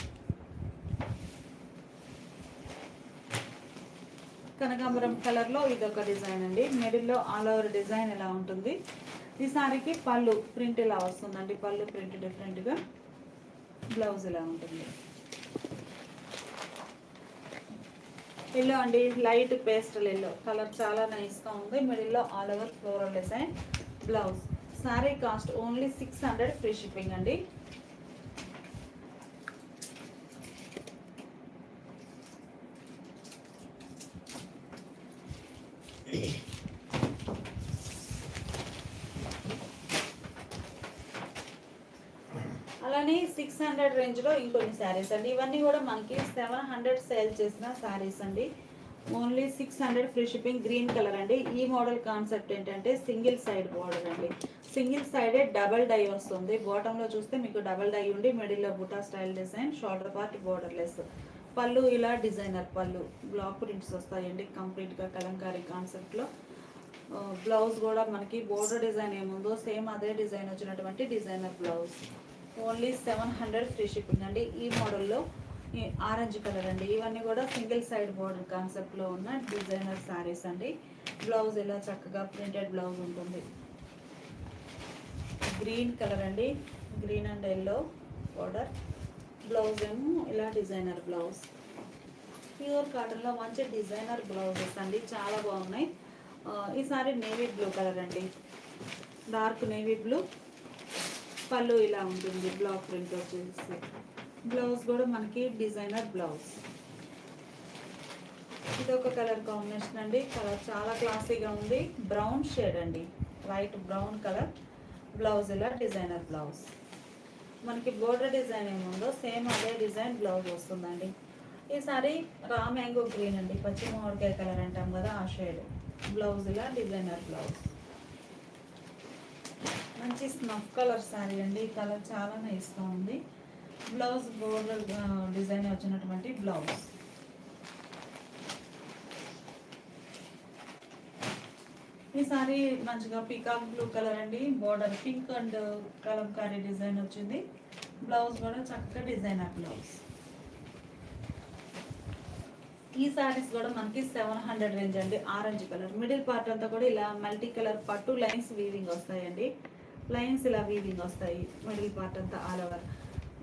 కనకాంబరం కలర్లో ఇదొక డిజైన్ అండి, మిడిల్లో ఆల్ ఓవర్ డిజైన్ ఇలా ఉంటుంది. ఈ సారీకి పళ్ళు ప్రింట్ ఇలా వస్తుందండి, పళ్ళు ప్రింట్ డిఫరెంట్గా. బ్లౌజ్ ఇలా ఉంటుంది. ఎల్లో అండి, లైట్ పేస్టల్ ఎల్లో కలర్ చాలా నైస్గా ఉంది. మిడిల్లో all over floral design. Blouse. Sorry cost only 600 free shipping అండి. అలానే 600 రేంజ్లో ఇంకొన్ని శారీస్ అండి. ఇవన్నీ కూడా మనకి 700 సేల్ చేసిన శారీస్ అండి. Only 600 free shipping. Green colour అండి. ఈ మోడల్ కాన్సెప్ట్ ఏంటంటే సింగిల్ సైడ్ బోర్డర్ అండి, సింగిల్ సైడే డబల్ డై వస్తుంది. బాటంలో చూస్తే మీకు డబల్ డై ఉండి మిడిల్లో buta style design, shoulder part border less. పళ్ళు ఇలా డిజైనర్ పళ్ళు, బ్లాక్ ప్రింట్స్ వస్తాయండి కంప్లీట్గా కలంకారీ కాన్సెప్ట్లో. బ్లౌజ్ కూడా మనకి బోర్డర్ డిజైన్ ఏముందో సేమ్ అదే డిజైన్ వచ్చినటువంటి designer blouse. Only 700 free shipping అండి. ఈ మోడల్లో ఆరెంజ్ కలర్ అండి, ఇవన్నీ కూడా సింగిల్ సైడ్ బోర్డర్ కాన్సెప్ట్లో ఉన్న డిజైనర్ శారీస్ అండి. బ్లౌజ్ ఇలా చక్కగా ప్రింటెడ్ బ్లౌజ్ ఉంటుంది. గ్రీన్ కలర్ అండి, green and yellow border. Blouse ఏమో ఇలా డిజైనర్ బ్లౌజ్. ప్యూర్ కాటన్లో మంచి డిజైనర్ బ్లౌజెస్ అండి, చాలా బాగున్నాయి. ఈసారి నేవీ బ్లూ కలర్ అండి, డార్క్ నేవీ బ్లూ. పళ్ళు ఇలా ఉంటుంది, బ్లాక్ ప్రింట్ వచ్చేసి. బ్లౌజ్ కూడా మనకి డిజైనర్ బ్లౌజ్. ఇది ఒక కలర్ కాంబినేషన్ అండి, కలర్ చాలా క్లాసీగా ఉంది. బ్రౌన్ షేడ్ అండి, లైట్ బ్రౌన్ కలర్. బ్లౌజ్ ఇలా డిజైనర్ బ్లౌజ్. మనకి బోర్డర్ డిజైన్ ఏముందో సేమ్ అదే డిజైన్ బ్లౌజ్ వస్తుందండి. ఈసారి రా మ్యాంగో గ్రీన్ అండి, పచ్చి మామిడికాయ కలర్ అంటాం కదా ఆ షేడ్. బ్లౌజ్ ఇలా డిజైనర్ బ్లౌజ్. మంచి స్నఫ్ కలర్ శారీ అండి, కలర్ చాలా నైస్గా ఉంది. బ్లౌజ్ బోర్డర్ డిజైన్ వచ్చినటువంటి బ్లౌజ్. ఈ సారీ మంచిగా పీకాక్ బ్లూ కలర్ అండి, border pink and Kalamkari design వచ్చింది. బ్లౌజ్ కూడా చక్కగా డిజైనర్ బ్లౌజ్. ఈ సారీస్ కూడా మనకి 700 రేంజ్ అండి. ఆరెంజ్ కలర్, మిడిల్ పార్ట్ అంతా కూడా ఇలా మల్టీ కలర్ పట్టు లైన్స్ వీవింగ్ వస్తాయండి. లైన్స్ ఇలా వీవింగ్ వస్తాయి మిడిల్ పార్ట్ అంతా ఆల్ ఓవర్.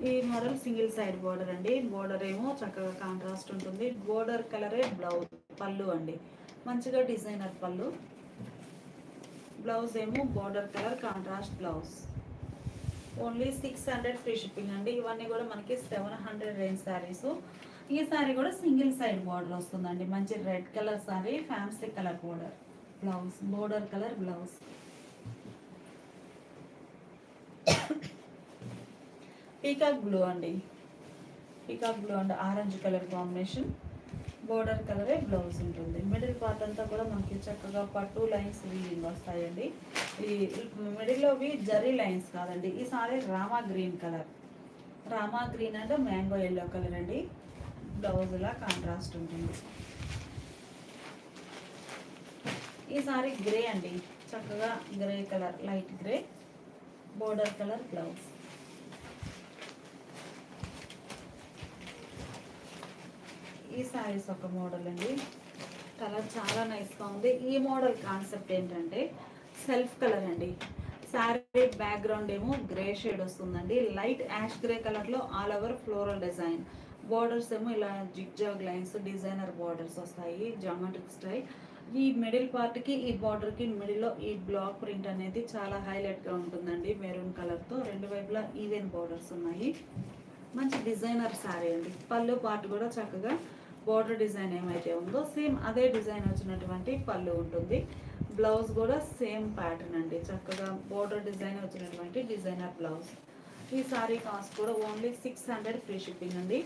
ఈ మోడల్ సింగిల్ సైడ్ బోర్డర్ అండి, బోర్డర్ ఏమో చక్కగా కాంట్రాస్ట్ ఉంటుంది. బోర్డర్ కలరే బ్లౌజ్. పళ్ళు అండి, మంచిగా డిజైనర్ పళ్ళు. బ్లౌజ్ ఏమో border colour contrast blouse. Only 600 free shipping అండి. ఇవన్నీ కూడా మనకి 700 రేంజ్ శారీస్. ఈ శారీ కూడా సింగిల్ సైడ్ బార్డర్ వస్తుందండి. మంచి red colour sari, fancy colour border blouse, border colour blouse. Peacock blue అండి, peacock blue and orange colour combination. Border కలరే బ్లౌజ్ ఉంటుంది. మిడిల్ పార్ట్ అంతా కూడా మనకి చక్కగా పట్టు లైన్స్ వీవింగ్ వస్తాయండి. ఈ మిడిల్లోవి జరీ లైన్స్ కాదండి. ఈ sorry Rama green colour, Rama green and mango yellow colour అండి. బ్లౌజ్ ఇలా కాంట్రాస్ట్ ఉంటుంది. ఈ సారీ గ్రే అండి, చక్కగా grey colour, light grey, border colour blouse. ఈ సారీస్ ఒక మోడల్ అండి, కలర్ చాలా నైస్గా ఉంది. ఈ మోడల్ కాన్సెప్ట్ ఏంటంటే సెల్ఫ్ కలర్ అండి. శారీ బ్యాక్గ్రౌండ్ ఏమో గ్రే షేడ్ వస్తుందండి. లైట్ యాష్ గ్రే కలర్లో all over floral design. Borders ఏమో ఇలా జిగ్జాగ్ లైన్స్, డిజైనర్ బార్డర్స్ వస్తాయి, జామెట్రిక్ స్టైల్. ఈ మిడిల్ పార్ట్కి ఈ బార్డర్కి మిడిల్లో ఈ బ్లాక్ ప్రింట్ అనేది చాలా హైలైట్గా ఉంటుందండి. మెరూన్ కలర్తో రెండు వైపులా ఈవెన్ బార్డర్స్ ఉన్నాయి. మంచి డిజైనర్ శారీ అండి. పళ్ళు పార్ట్ కూడా చక్కగా బార్డర్ డిజైన్ ఏమైతే ఉందో సేమ్ అదే డిజైన్ వచ్చినటువంటి పళ్ళు ఉంటుంది. బ్లౌజ్ కూడా సేమ్ ప్యాటర్న్ అండి, చక్కగా బార్డర్ డిజైన్ వచ్చినటువంటి డిజైనర్ బ్లౌజ్. ఈ సారీ కాస్ట్ కూడా ఓన్లీ 600 ఫ్రీ షిప్పింగ్ అండి.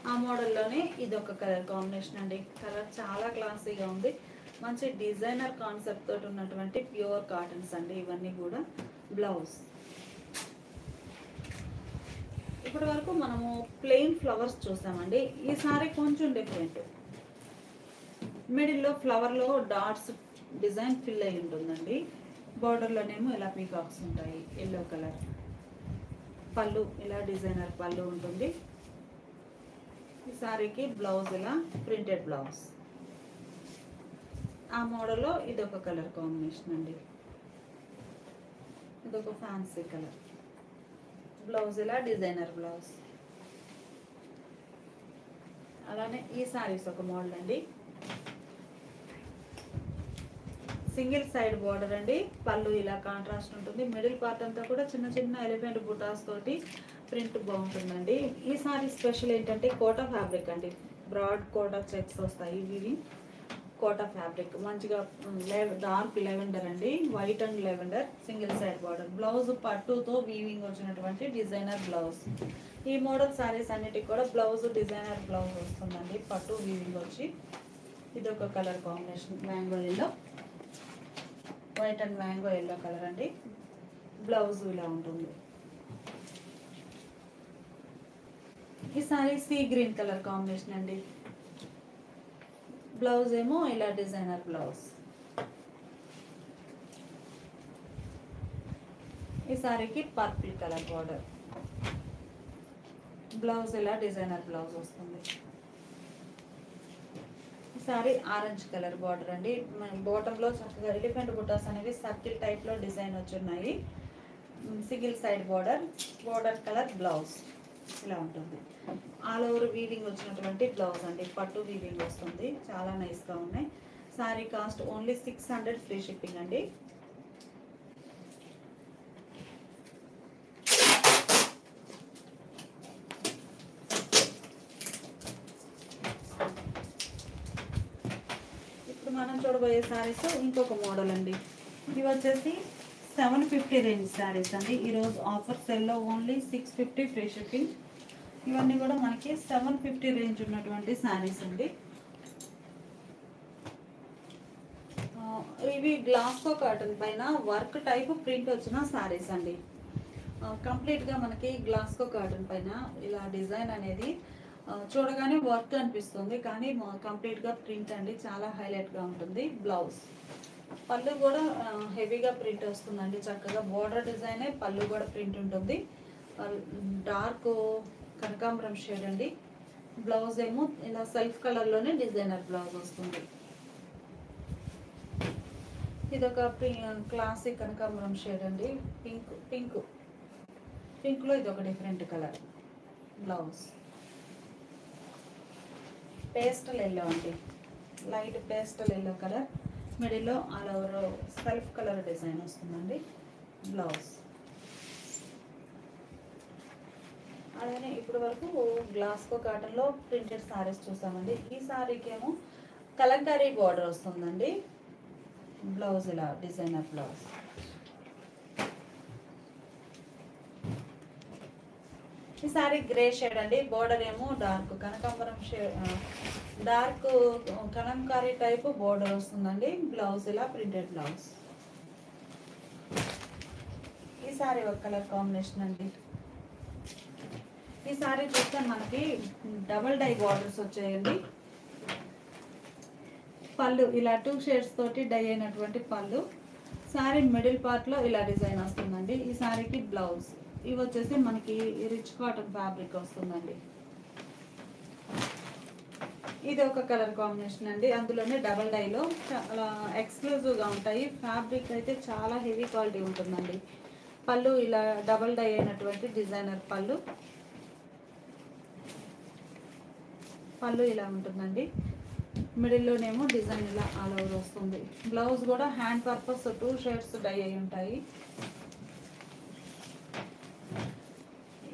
ఆ మోడల్లోనే ఇదొక కలర్ కాంబినేషన్ అండి. కలర్ చాలా క్లాసీగా ఉంది. మంచి డిజైనర్ కాన్సెప్ట్ తోటి ఉన్నటువంటి ప్యూర్ కాటన్స్ అండి ఇవన్నీ కూడా. బ్లౌజ్ ఇప్పటి వరకు మనము ప్లెయిన్ ఫ్లవర్స్ చూసామండి. ఈ సారీ కొంచెం డిఫరెంట్. మిడిల్లో ఫ్లవర్లో డాట్స్ డిజైన్ ఫిల్ అయి ఉంటుందండి. బార్డర్లోనేమో ఇలా పీకాక్స్ ఉంటాయి, ఎల్లో కలర్. పళ్ళు ఇలా డిజైనర్ పళ్ళు ఉంటుంది. ఈ సారీకి బ్లౌజ్ ఇలా ప్రింటెడ్ బ్లౌజ్. ఆ మోడల్లో ఇదొక కలర్ కాంబినేషన్ అండి, ఇదొక ఫ్యాన్సీ కలర్. బ్లౌజ్ ఇలా డిజైనర్ బ్లౌజ్. అలానే ఈ సారీస్ ఒక మోడల్ అండి, సింగిల్ సైడ్ బార్డర్ అండి. పళ్ళు ఇలా కాంట్రాస్ట్ ఉంటుంది. మిడిల్ పార్ట్ అంతా కూడా చిన్న చిన్న ఎలిఫెంట్ బుటాస్ తోటి ప్రింట్ బాగుంటుందండి. ఈ సారీ స్పెషల్ ఏంటంటే కోటా ఫ్యాబ్రిక్ అండి. బ్రాడ్ కోటా చెక్స్ వస్తాయి. ఇవి కోటా ఫ్యాబ్రిక్ మంచిగా డార్క్ లెవెండర్ అండి, white and lavender, single side border. Blouse పట్టుతో వీవింగ్ వచ్చినటువంటి డిజైనర్ బ్లౌజ్. ఈ మోడల్ సారీస్ అన్నిటికి కూడా బ్లౌజ్ డిజైనర్ బ్లౌజ్ వస్తుందండి, పట్టు వీవింగ్ వచ్చి. ఇది ఒక colour combination, mango yellow, white and mango yellow colour అండి. బ్లౌజ్ ఇలా ఉంటుంది. ఈ sari sea green colour combination అండి. బ్లౌజ్ ఏమో ఇలా డిజైనర్ బ్లౌజ్. ఈ సారీకి పర్పుల్ కలర్ బార్డర్. బ్లౌజ్ ఇలా డిజైనర్ బ్లౌజ్ వస్తుంది. ఈ సారీ ఆరెంజ్ కలర్ బార్డర్ అండి. బాటంలో చక్కగా ఎలిఫెంట్ బుటాస్ అనేవి సర్కిల్ టైప్లో డిజైన్ వచ్చున్నాయి. Single side border, border colour blouse ఇలా ఉంటుంది. ఆల్ ఓవర్ వీవింగ్ వచ్చినటువంటి బ్లౌజ్ అండి, పట్టు వీవింగ్ వస్తుంది. చాలా నైస్గా ఉన్నాయి. Sari cost only 600 free shipping అండి. ఇప్పుడు మనం చూడబోయే సారీస్ ఇంకొక మోడల్ అండి. ఇవి వచ్చేసి 750 రేంజ్ శారీస్ అండి. ఈరోజు ఆఫర్ సెల్లో ఓన్లీ 650 ఫ్రీ షిప్పింగ్. ఇవన్నీ కూడా మనకి 750 రేంజ్ ఉన్నటువంటి శారీస్ అండి. ఇవి గ్లాస్కో కాటన్ పైన వర్క్ టైప్ ప్రింట్ వచ్చిన శారీస్ అండి. కంప్లీట్గా మనకి గ్లాస్కో కాటన్ పైన ఇలా డిజైన్ అనేది చూడగానే వర్క్ అనిపిస్తుంది, కానీ కంప్లీట్గా ప్రింట్ అండి, చాలా హైలైట్గా ఉంటుంది. బ్లౌజ్ పళ్ళు కూడా హెవీగా ప్రింట్ వస్తుందండి, చక్కగా బోర్డర్ డిజైనే పళ్ళు కూడా ప్రింట్ ఉంటుంది. డార్క్ కనకాంబరం షేడ్ అండి. బ్లౌజ్ ఏమో ఇలా సెల్ఫ్ కలర్లోనే డిజైనర్ బ్లౌజ్ వస్తుంది. ఇదొక క్లాసిక్ కనకాంబరం షేడ్ అండి, పింక్లో ఇదొక different colour. Blouse pastel yellow అండి, లైట్ పేస్టల్ ఎల్లో కలర్, మిడిల్లో all over self colour design వస్తుందండి బ్లౌజ్. అలానే ఇప్పటి వరకు గ్లాస్కో కాటన్లో ప్రింటెడ్ సారీస్ చూసామండి. ఈ సారీకి ఏమో కలంకారీ బార్డర్ వస్తుందండి. బ్లౌజ్ ఇలా డిజైనర్ బ్లౌజ్. ఈ సారీ గ్రే షేడ్ అండి. బార్డర్ ఏమో డార్క్ కనకాంబరం shade, dark Kalamkari type border వస్తుందండి. బ్లౌజ్ ఇలా ప్రింటెడ్ బ్లౌజ్. ఈ సారీ ఒక కలర్ కాంబినేషన్ అండి. ఈ సారీ చూస్తే మనకి డబల్ డై బార్డర్స్ వచ్చాయండి. పళ్ళు ఇలా 2 షేడ్స్ తోటి డై అయినటువంటి పళ్ళు. సారీ మిడిల్ పార్ట్లో ఇలా డిజైన్ వస్తుందండి. ఈ సారీకి బ్లౌజ్. ఇవి వచ్చేసి మనకి రిచ్ కాటన్ ఫ్యాబ్రిక్ వస్తుందండి. ఇది ఒక కలర్ కాంబినేషన్ అండి. అందులోనే డబల్ డైలో చాలా ఎక్స్క్లూజివ్గా ఉంటాయి. ఫ్యాబ్రిక్ అయితే చాలా హెవీ క్వాలిటీ ఉంటుందండి. పళ్ళు ఇలా డబల్ డై అయినటువంటి డిజైనర్ పళ్ళు. పళ్ళు ఇలా ఉంటుందండి. మిడిల్లోనేమో డిజైన్ ఇలా ఆల్ ఓవర్ వస్తుంది. బ్లౌజ్ కూడా హ్యాండ్ పర్పస్ 2 షేడ్స్ డై అయి ఉంటాయి.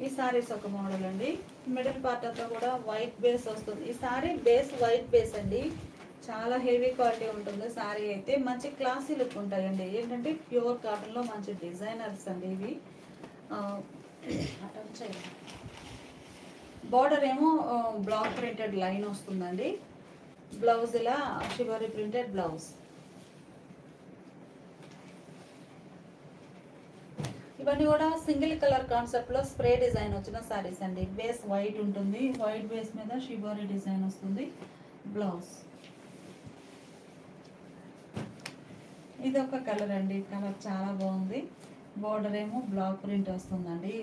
ఈ సారీస్ ఒక మోడల్ అండి. మిడిల్ పార్ట్ అంతా కూడా వైట్ బేస్ వస్తుంది. ఈ సారీ బేస్ వైట్ బేస్ అండి. చాలా హెవీ క్వాలిటీ ఉంటుంది. సారీ అయితే మంచి క్లాసీ లుక్ ఉంటాయండి. ఏంటంటే ప్యూర్ కాటన్లో మంచి డిజైనర్స్ అండి ఇవి. బార్డర్ ఏమో బ్లాక్ ప్రింటెడ్ లైన్ వస్తుందండి. బ్లౌజ్ ఇలా షివరీ ప్రింటెడ్ బ్లౌజ్. ఇవన్నీ కూడా సింగిల్ కలర్ కాన్సెప్ట్లో స్ప్రే డిజైన్ వచ్చిన సారీస్ అండి. బేస్ వైట్ ఉంటుంది. వైట్ బేస్ మీద షివరీ డిజైన్ వస్తుంది బ్లౌజ్. ఇది ఒక కలర్ అండి. కలర్ చాలా బాగుంది. బార్డర్ ఏమో బ్లాక్ ప్రింట్ వస్తుందండి.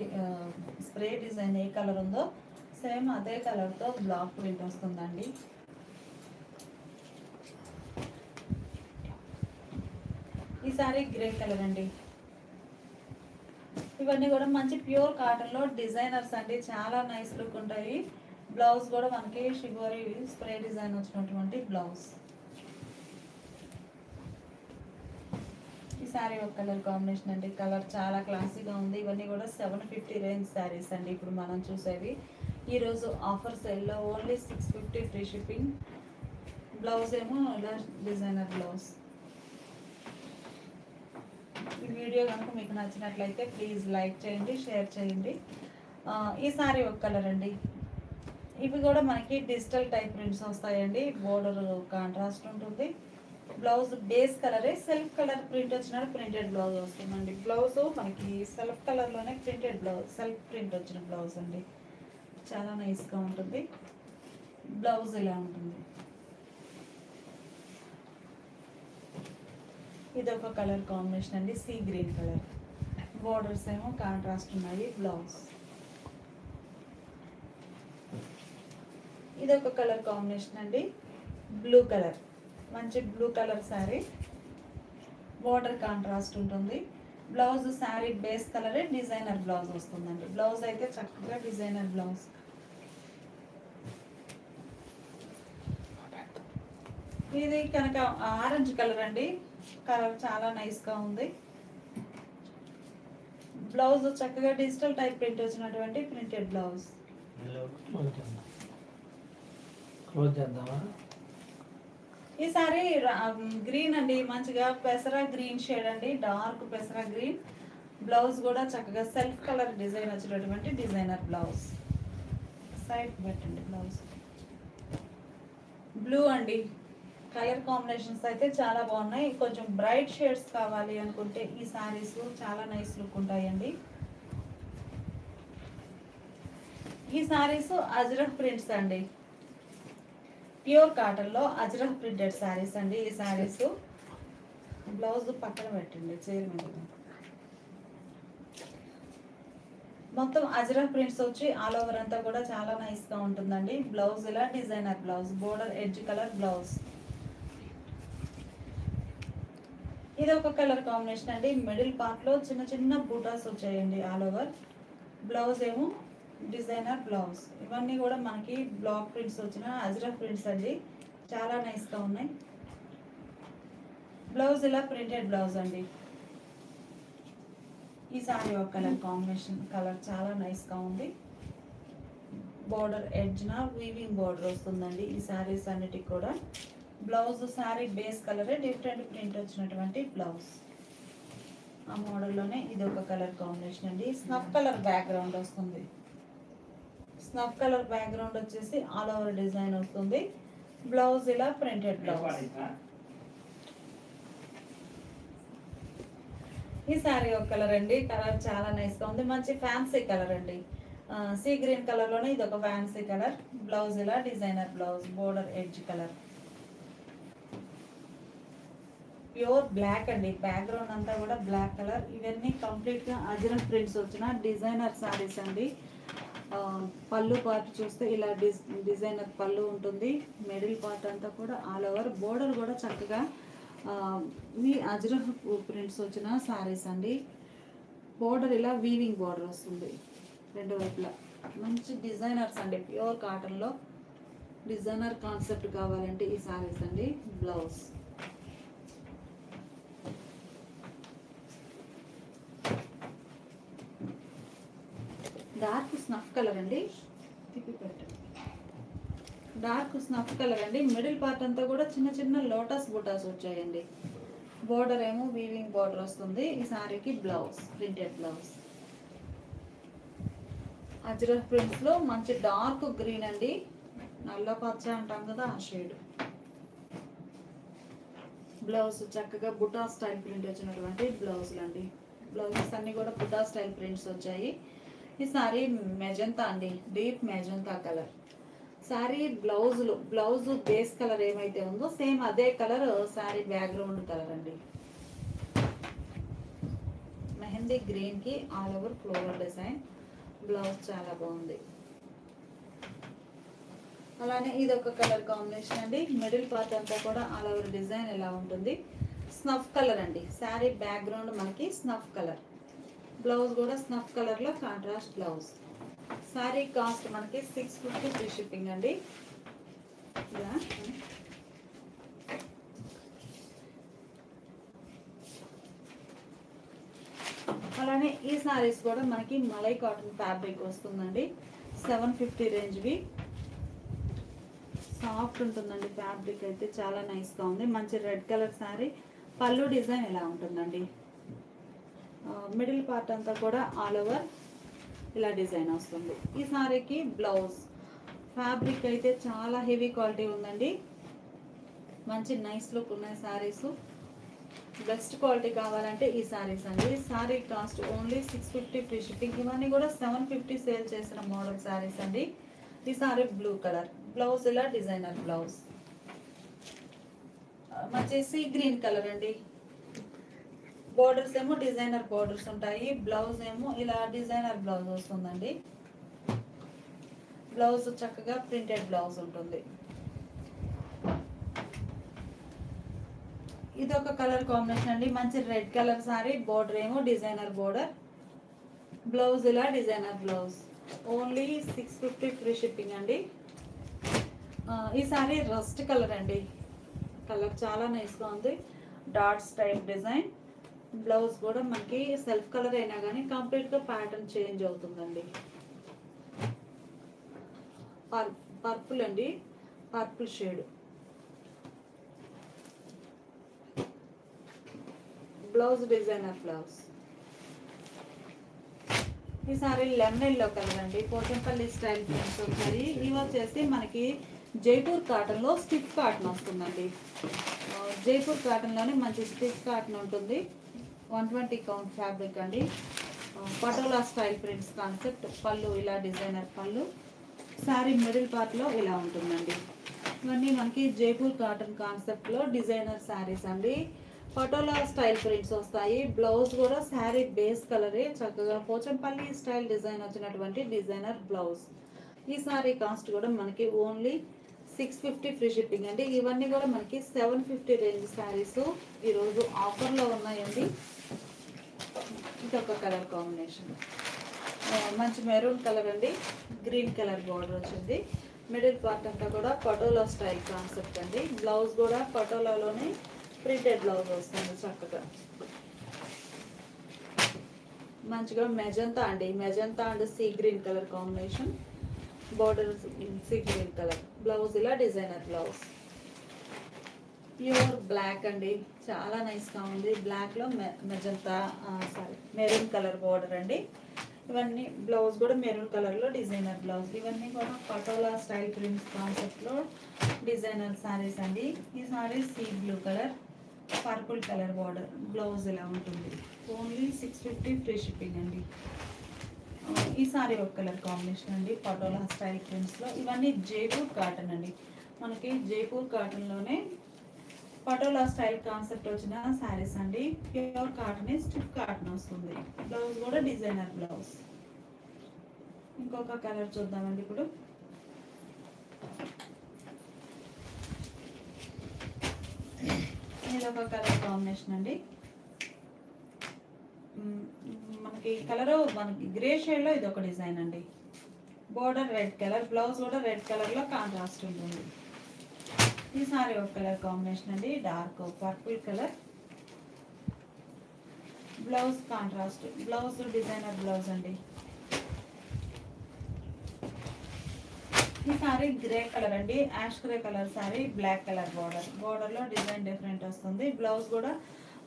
స్ప్రే డిజైన్ ఏ కలర్ ఉందో సేమ్ అదే కలర్తో బ్లాక్ ప్రింట్ వస్తుందండి. ఈ సారీ గ్రే కలర్ అండి. ఇవన్నీ కూడా మంచి ప్యూర్ కాటన్లో డిజైనర్స్ అండి. చాలా నైస్ లుక్ ఉంటాయి. బ్లౌజ్ కూడా మనకి షిబోరి స్ప్రే డిజైన్ వచ్చినటువంటి బ్లౌజ్. ఈ సారీ ఒక కలర్ కాంబినేషన్ అండి. కలర్ చాలా క్లాసీగా ఉంది. ఇవన్నీ కూడా 750 రేంజ్ శారీస్ అండి. ఇప్పుడు మనం చూసేవి ఈరోజు ఆఫర్ సేల్లో ఓన్లీ 650 ఫ్రీ షిప్పింగ్. బ్లౌజ్ ఏమో ఇలా డిజైనర్ బ్లౌజ్. ఈ వీడియో కనుక మీకు నచ్చినట్లయితే ప్లీజ్ లైక్ చేయండి, షేర్ చేయండి. ఈ సారీ ఒక కలర్ అండి. ఇవి కూడా మనకి డిజిటల్ టైప్ ప్రింట్స్ వస్తాయండి. బోర్డర్ కాంట్రాస్ట్ ఉంటుంది. బ్లౌజ్ బేస్ కలరే సెల్ఫ్ కలర్ ప్రింట్ వచ్చిన ప్రింటెడ్ బ్లౌజ్ వస్తుందండి. బ్లౌజ్ మనకి సెల్ఫ్ కలర్లోనే ప్రింటెడ్ బ్లౌజ్, సెల్ఫ్ ప్రింట్ వచ్చిన బ్లౌజ్ అండి. చాలా నైస్గా ఉంటుంది. బ్లౌజ్ ఇలా ఉంటుంది. ఇది ఒక కలర్ కాంబినేషన్ అండి. Sea green colour. బోర్డర్స్ ఏమో కాంట్రాస్ట్ ఉన్నాయి. బ్లౌజ్. ఇది ఒక కలర్ కాంబినేషన్ అండి. Blue colour. మంచి blue colour sari. Border contrast ఉంటుంది. బ్లౌజ్ శారీ బేస్ కలరే డిజైనర్ బ్లౌజ్ వస్తుందండి. బ్లౌజ్ అయితే చక్కగా డిజైనర్ బ్లౌజ్. ఇది కనుక ఆరెంజ్ కలర్ అండి. కలర్ చాలా నైస్గా ఉంది. బ్లౌజ్ చక్కగా డిజిటల్ టైప్ ప్రింట్ వచ్చినటువంటి ప్రింటెడ్ బ్లౌజ్. క్లోజ్ చేద్దామా? ఈ సారీ గ్రీన్ అండి. మంచిగా పెసరా గ్రీన్ షేడ్ అండి. డార్క్ పెసరా గ్రీన్. బ్లౌజ్ కూడా చక్కగా సెల్ఫ్ కలర్ డిజైన్ వచ్చినటువంటి డిజైనర్ బ్లౌజ్. సైడ్ పెట్టండి బ్లౌజ్. బ్లూ అండి. కలర్ కాంబినేషన్స్ అయితే చాలా బాగున్నాయి. కొంచెం బ్రైట్ షేడ్స్ కావాలి అనుకుంటే ఈ సారీస్ చాలా నైస్ లుక్ ఉంటాయండి. ఈ సారీస్ అజ్రక్ ప్రింట్స్ అండి. ప్యూర్ కాటన్లో అజ్రక్ ప్రింటెడ్ సారీస్ అండి. ఈ సారీస్ బ్లౌజ్ పక్కన పెట్టండి చీర మీద. మొత్తం అజ్రక్ ప్రింట్స్ వచ్చి ఆల్ ఓవర్ అంతా కూడా చాలా నైస్గా ఉంటుందండి. బ్లౌజ్ ఇలా designer blouse. Border edge colour blouse. ఇది ఒక కలర్ కాంబినేషన్ అండి. మిడిల్ పార్ట్లో చిన్న చిన్న బూటాస్ వచ్చాయండి ఆల్ ఓవర్. బ్లౌజ్ ఏమో డిజైనర్ బ్లౌజ్. ఇవన్నీ కూడా మనకి బ్లాక్ ప్రింట్స్ వచ్చిన అజ్రక్ ప్రింట్స్ అండి. చాలా నైస్గా ఉన్నాయి. బ్లౌజ్ ఇలా ప్రింటెడ్ బ్లౌజ్ అండి. ఈ సారీ ఒక కలర్ కాంబినేషన్, కలర్ చాలా నైస్గా ఉంది. బోర్డర్ ఎడ్జ్న వీవింగ్ బోర్డర్ వస్తుందండి ఈ శారీస్ అన్నిటికి కూడా. బ్లౌజ్ శారీ బేస్ కలరే డిఫరెంట్ ప్రింట్ వచ్చినటువంటి బ్లౌజ్. ఆ మోడల్లోనే ఇది ఒక కలర్ కాంబినేషన్ అండి. స్నఫ్ కలర్ బ్యాక్గ్రౌండ్ వస్తుంది. స్నఫ్ కలర్ బ్యాక్గ్రౌండ్ వచ్చేసి ఆల్ ఓవర్ డిజైన్ వస్తుంది. బ్లౌజ్ ఇలా ప్రింటెడ్ బ్లౌజ్. ఈ శారీ ఒక కలర్ అండి. కలర్ చాలా నైస్గా ఉంది. మంచి ఫ్యాన్సీ కలర్ అండి. సీ గ్రీన్ కలర్లోనే ఇది ఒక ఫ్యాన్సీ కలర్. బ్లౌజ్ ఇలా designer blouse, border edge colour. Pure black అండి. బ్యాక్గ్రౌండ్ అంతా కూడా బ్లాక్ కలర్. ఇవన్నీ కంప్లీట్గా అజరక్ ప్రింట్స్ వచ్చిన డిజైనర్ శారీస్ అండి. పళ్ళు పార్ట్ చూస్తే ఇలా డిజైనర్ పళ్ళు ఉంటుంది. మిడిల్ పార్ట్ అంతా కూడా ఆల్ ఓవర్ బోర్డర్ కూడా చక్కగా మీ అజరక్ ప్రింట్స్ వచ్చిన శారీస్ అండి. బోర్డర్ ఇలా వీవింగ్ బోర్డర్ వస్తుంది రెండు వైపులా. మంచి డిజైనర్స్ అండి. ప్యూర్ కాటన్లో డిజైనర్ కాన్సెప్ట్ కావాలంటే ఈ శారీస్ అండి. బ్లౌజ్ డార్క్ స్నఫ్ కలర్ అండి. తిప్పి పెట్టండి. డార్క్ స్నఫ్ కలర్ అండి. మిడిల్ పార్ట్ అంతా కూడా చిన్న చిన్న లోటస్ బుటాస్ వచ్చాయండి. బోర్డర్ ఏమో వీవింగ్ బోర్డర్ వస్తుంది. ఈ శారీకి blouse printed blouse. Ajrakh prints లో మంచి డార్క్ గ్రీన్ అండి. నల్ల పచ్చ అంటాం కదా ఆ షేడ్. బ్లౌజ్ చక్కగా బుటా స్టైల్ ప్రింట్ వచ్చినటువంటి బ్లౌజులు అండి. బ్లౌజెస్ అన్ని కూడా బుటా స్టైల్ ప్రింట్స్ వచ్చాయి. ఈ సారీ మెజంతా అండి. Deep magenta colour sorry. Blouse base colour ఏమైతే ఉందో సేమ్ అదే కలర్ సారీ బ్యాక్గ్రౌండ్ కలర్ అండి. మెహందీ గ్రీన్ కి all over floral design. Blouse చాలా బాగుంది. అలానే ఇది ఒక కలర్ కాంబినేషన్ అండి. మిడిల్ పార్ట్ అంతా కూడా ఆల్ ఓవర్ డిజైన్ ఎలా ఉంటుంది. స్నఫ్ కలర్ అండి. శారీ బ్యాక్గ్రౌండ్ మనకి స్నఫ్ కలర్. బ్లౌజ్ కూడా స్నఫ్ కలర్లో కాంట్రాస్ట్ బ్లౌజ్. శారీ కాస్ట్ మనకి 650 ఫ్రీ షిప్పింగ్ అండి. అలానే ఈ శారీస్ కూడా మనకి మలై కాటన్ ఫ్యాబ్రిక్ వస్తుందండి. 750 రేంజ్వి. సాఫ్ట్ ఉంటుందండి ఫ్యాబ్రిక్ అయితే. చాలా నైస్గా ఉంది. మంచి రెడ్ కలర్ శారీ. పళ్ళు డిజైన్ ఎలా ఉంటుందండి. మిడిల్ పార్ట్ అంతా కూడా ఆల్ ఓవర్ ఇలా డిజైన్ వస్తుంది. ఈ సారీకి బ్లౌజ్. ఫ్యాబ్రిక్ అయితే చాలా హెవీ క్వాలిటీ ఉందండి. మంచి నైస్ లుక్ ఉన్నాయి శారీస్. బెస్ట్ క్వాలిటీ కావాలంటే ఈ శారీస్ అండి. Sari cost only 650 free shipping. ఇవన్నీ కూడా 750 సేల్ చేసిన మోడల్ శారీస్ అండి. ఈ సారీ బ్లూ కలర్. బ్లౌజ్ ఇలా డిజైనర్ బ్లౌజ్. మంచి సీ గ్రీన్ కలర్ అండి. బోర్డర్స్ ఏమో డిజైనర్ బోర్డర్స్ ఉంటాయి. బ్లౌజ్ ఏమో ఇలా డిజైనర్ బ్లౌజ్ వస్తుందండి. బ్లౌజ్ చక్కగా ప్రింటెడ్ బ్లౌజ్ ఉంటుంది. ఇది ఒక కలర్ కాంబినేషన్ అండి. మంచి రెడ్ కలర్ సారీ. బోర్డర్ ఏమో డిజైనర్ బోర్డర్. బ్లౌజ్ ఇలా designer blouse. Only 650 free shipping అండి. ఈ సారీ రస్ట్ కలర్ అండి. కలర్ చాలా నైస్గా ఉంది. Dots type design. బ్లౌజ్ కూడా మనకి సెల్ఫ్ కలర్ అయినా కానీ కంప్లీట్గా ప్యాటర్న్ చేంజ్ అవుతుందండి. పర్పుల్ అండి. Purple shade. Blouse designer blouse. ఈ సారీ లెమన్ ఎల్లో కలర్ అండి. పోచంపల్లి స్టైల్ ప్రింట్స్ వచ్చాయి. ఇవి వచ్చేసి మనకి జైపూర్ కాటన్లో స్టిఫ్ కాటన్ వస్తుందండి. జైపూర్ కాటన్లోనే మంచి స్టిఫ్ కాటన్ ఉంటుంది. 120 కౌంట్ ఫ్యాబ్రిక్ అండి. Patola style prints concept. పళ్ళు ఇలా డిజైనర్ పళ్ళు. శారీ మిడిల్ పార్ట్లో ఇలా ఉంటుందండి. ఇవన్నీ మనకి జైపూర్ కాటన్ కాన్సెప్ట్లో డిజైనర్ శారీస్ అండి. పటోలా స్టైల్ ప్రింట్స్ వస్తాయి. బ్లౌజ్ కూడా శారీ బేస్ కలరే చక్కగా పోచంపల్లి స్టైల్ డిజైన్ వచ్చినటువంటి డిజైనర్ బ్లౌజ్. ఈ శారీ కాస్ట్ కూడా మనకి ఓన్లీ 650 ఫ్రీ షిప్పింగ్ అండి. ఇవన్నీ కూడా మనకి 750 రేంజ్ శారీస్ ఈరోజు ఆఫర్లో ఉన్నాయండి. ఇదొక కలర్ కాంబినేషన్. మంచి మెరూన్ కలర్ అండి. గ్రీన్ కలర్ బార్డర్ వచ్చింది. మిడిల్ పార్ట్ అంతా కూడా పటోలా స్టైల్ కాన్సెప్ట్ అండి. బ్లౌజ్ కూడా పటోలాలోనే ప్రింటెడ్ బ్లౌజ్ వస్తుంది చక్కగా. మంచిగా మెజంతా అండి, magenta and see green colour combination, border see green colour. Blouse ఇలా డిజైనర్ బ్లౌజ్. ప్యూర్ బ్లాక్ అండి, చాలా నైస్గా ఉంది. బ్లాక్లో మెజంతా మెరూన్ కలర్ బార్డర్ అండి. ఇవన్నీ బ్లౌజ్ కూడా మెరూన్ కలర్లో డిజైనర్ బ్లౌజ్. ఇవన్నీ కూడా పటోలా స్టైల్ ప్రింట్స్ కాన్సెప్ట్లో డిజైనర్ శారీస్ అండి. ఈ saris see blue colour, purple colour border. Blouse ఇలా ఉంటుంది. ఓన్లీ 650 ఫ్రీ షిప్పింగ్ అండి. ఈ సారీ ఒక కలర్ కాంబినేషన్ అండి పటోలా స్టైల్ ప్రింట్స్లో. ఇవన్నీ జైపూర్ కాటన్ అండి. మనకి జైపూర్ కాటన్లోనే పటోలా స్టైల్ కాన్సెప్ట్ వచ్చిన శారీస్ అండి. ప్యూర్ కాటన్, స్టిఫ్ కాటన్ వస్తుంది. బ్లౌజ్ కూడా డిజైనర్ బ్లౌజ్. ఇంకొక కలర్ చూద్దామండి ఇప్పుడు. ఇది ఒక కలర్ కాంబినేషన్ అండి. మనకి కలర్ మనకి గ్రే షేడ్లో ఇది ఒక డిజైన్ అండి. బోర్డర్ రెడ్ కలర్, బ్లౌజ్ కూడా రెడ్ కలర్లో కాంట్రాస్ట్ ఉంటుంది. ఈ సారీ ఒక కలర్ కాంబినేషన్ అండి, dark purple colour. Blouse contrast, blouse designer blouse అండి. ఈ సారీ గ్రే కలర్ అండి, ash grey colour sari, black colour border. బార్డర్లో డిజైన్ డిఫరెంట్ వస్తుంది. బ్లౌజ్ కూడా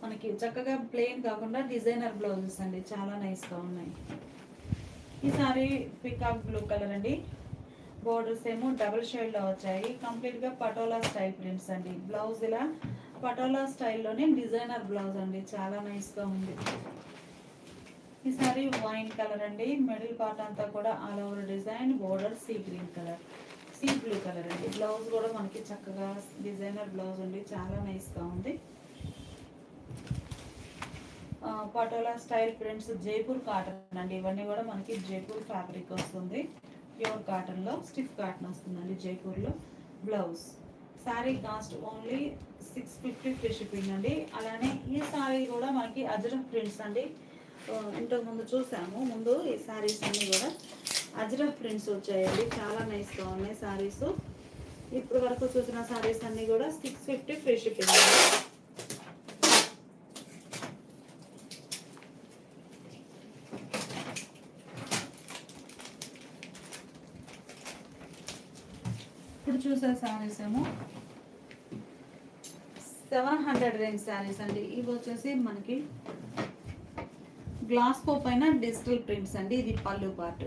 మనకి చక్కగా ప్లెయిన్ కాకుండా డిజైనర్ బ్లౌజెస్ అండి, చాలా నైస్గా ఉన్నాయి. ఈ సారీ పికాక్ బ్లూ కలర్ అండి. బోర్డర్స్ ఏమో డబుల్ షేడ్లో వచ్చాయి. కంప్లీట్గా పటోలా స్టైల్ ప్రింట్స్ అండి. బ్లౌజ్ ఇలా పటోలా స్టైల్లోనే డిజైనర్ బ్లౌజ్ అండి, చాలా నైస్గా ఉంది. ఈ సారీ వైన్ కలర్ అండి. మిడిల్ పార్ట్ అంతా కూడా all over design, border sea green colour, sea blue colour అండి. బ్లౌజ్ కూడా మనకి చక్కగా డిజైనర్ బ్లౌజ్ అండి, చాలా నైస్గా ఉంది. Patola style prints Jaipur cotton అండి. ఇవన్నీ కూడా మనకి జైపూర్ ఫ్యాబ్రిక్ వస్తుంది. ప్యూర్ కాటన్లో స్టిఫ్ కాటన్ వస్తుందండి జైపూర్లో. Blouse. Sari cost only 650 free shipping అండి. అలానే ఈ శారీ కూడా మనకి అజ్రఫ్ ప్రింట్స్ అండి. ఇంతకు ముందు చూసాము. ముందు ఈ శారీస్ అన్నీ కూడా అజ్రఫ్ ప్రింట్స్ వచ్చాయండి, చాలా నైస్గా ఉన్నాయి శారీస్. ఇప్పుడు వరకు చూసిన శారీస్ అన్నీ కూడా 650 ఫ్రీ షిప్పింగ్ అండి. ఇప్పుడు చూసే శారీస్ ఏమో 700 రేంజ్ శారీస్ అండి. ఇవి వచ్చేసి మనకి గ్లాస్ కో పైన డిజిటల్ ప్రింట్స్ అండి. ఇది పళ్ళు పార్ట్.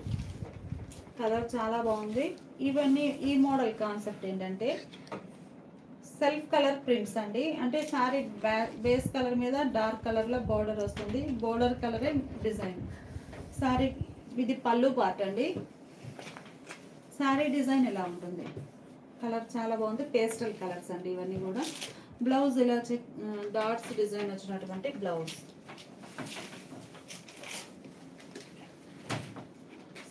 కలర్ చాలా బాగుంది. ఇవన్నీ ఈ మోడల్ కాన్సెప్ట్ ఏంటంటే సెల్ఫ్ కలర్ ప్రింట్స్ అండి. అంటే శారీ బేస్ కలర్ మీద డార్క్ కలర్లో బార్డర్ వస్తుంది. బార్డర్ కలరే డిజైన్. శారీ ఇది పళ్ళు పార్ట్ అండి. శారీ డిజైన్ ఇలా ఉంటుంది. కలర్ చాలా బాగుంది. పేస్టల్ కలర్స్ అండి ఇవన్నీ కూడా. బ్లౌజ్ ఇలా డాట్స్ డిజైన్ వచ్చినటువంటి బ్లౌజ్.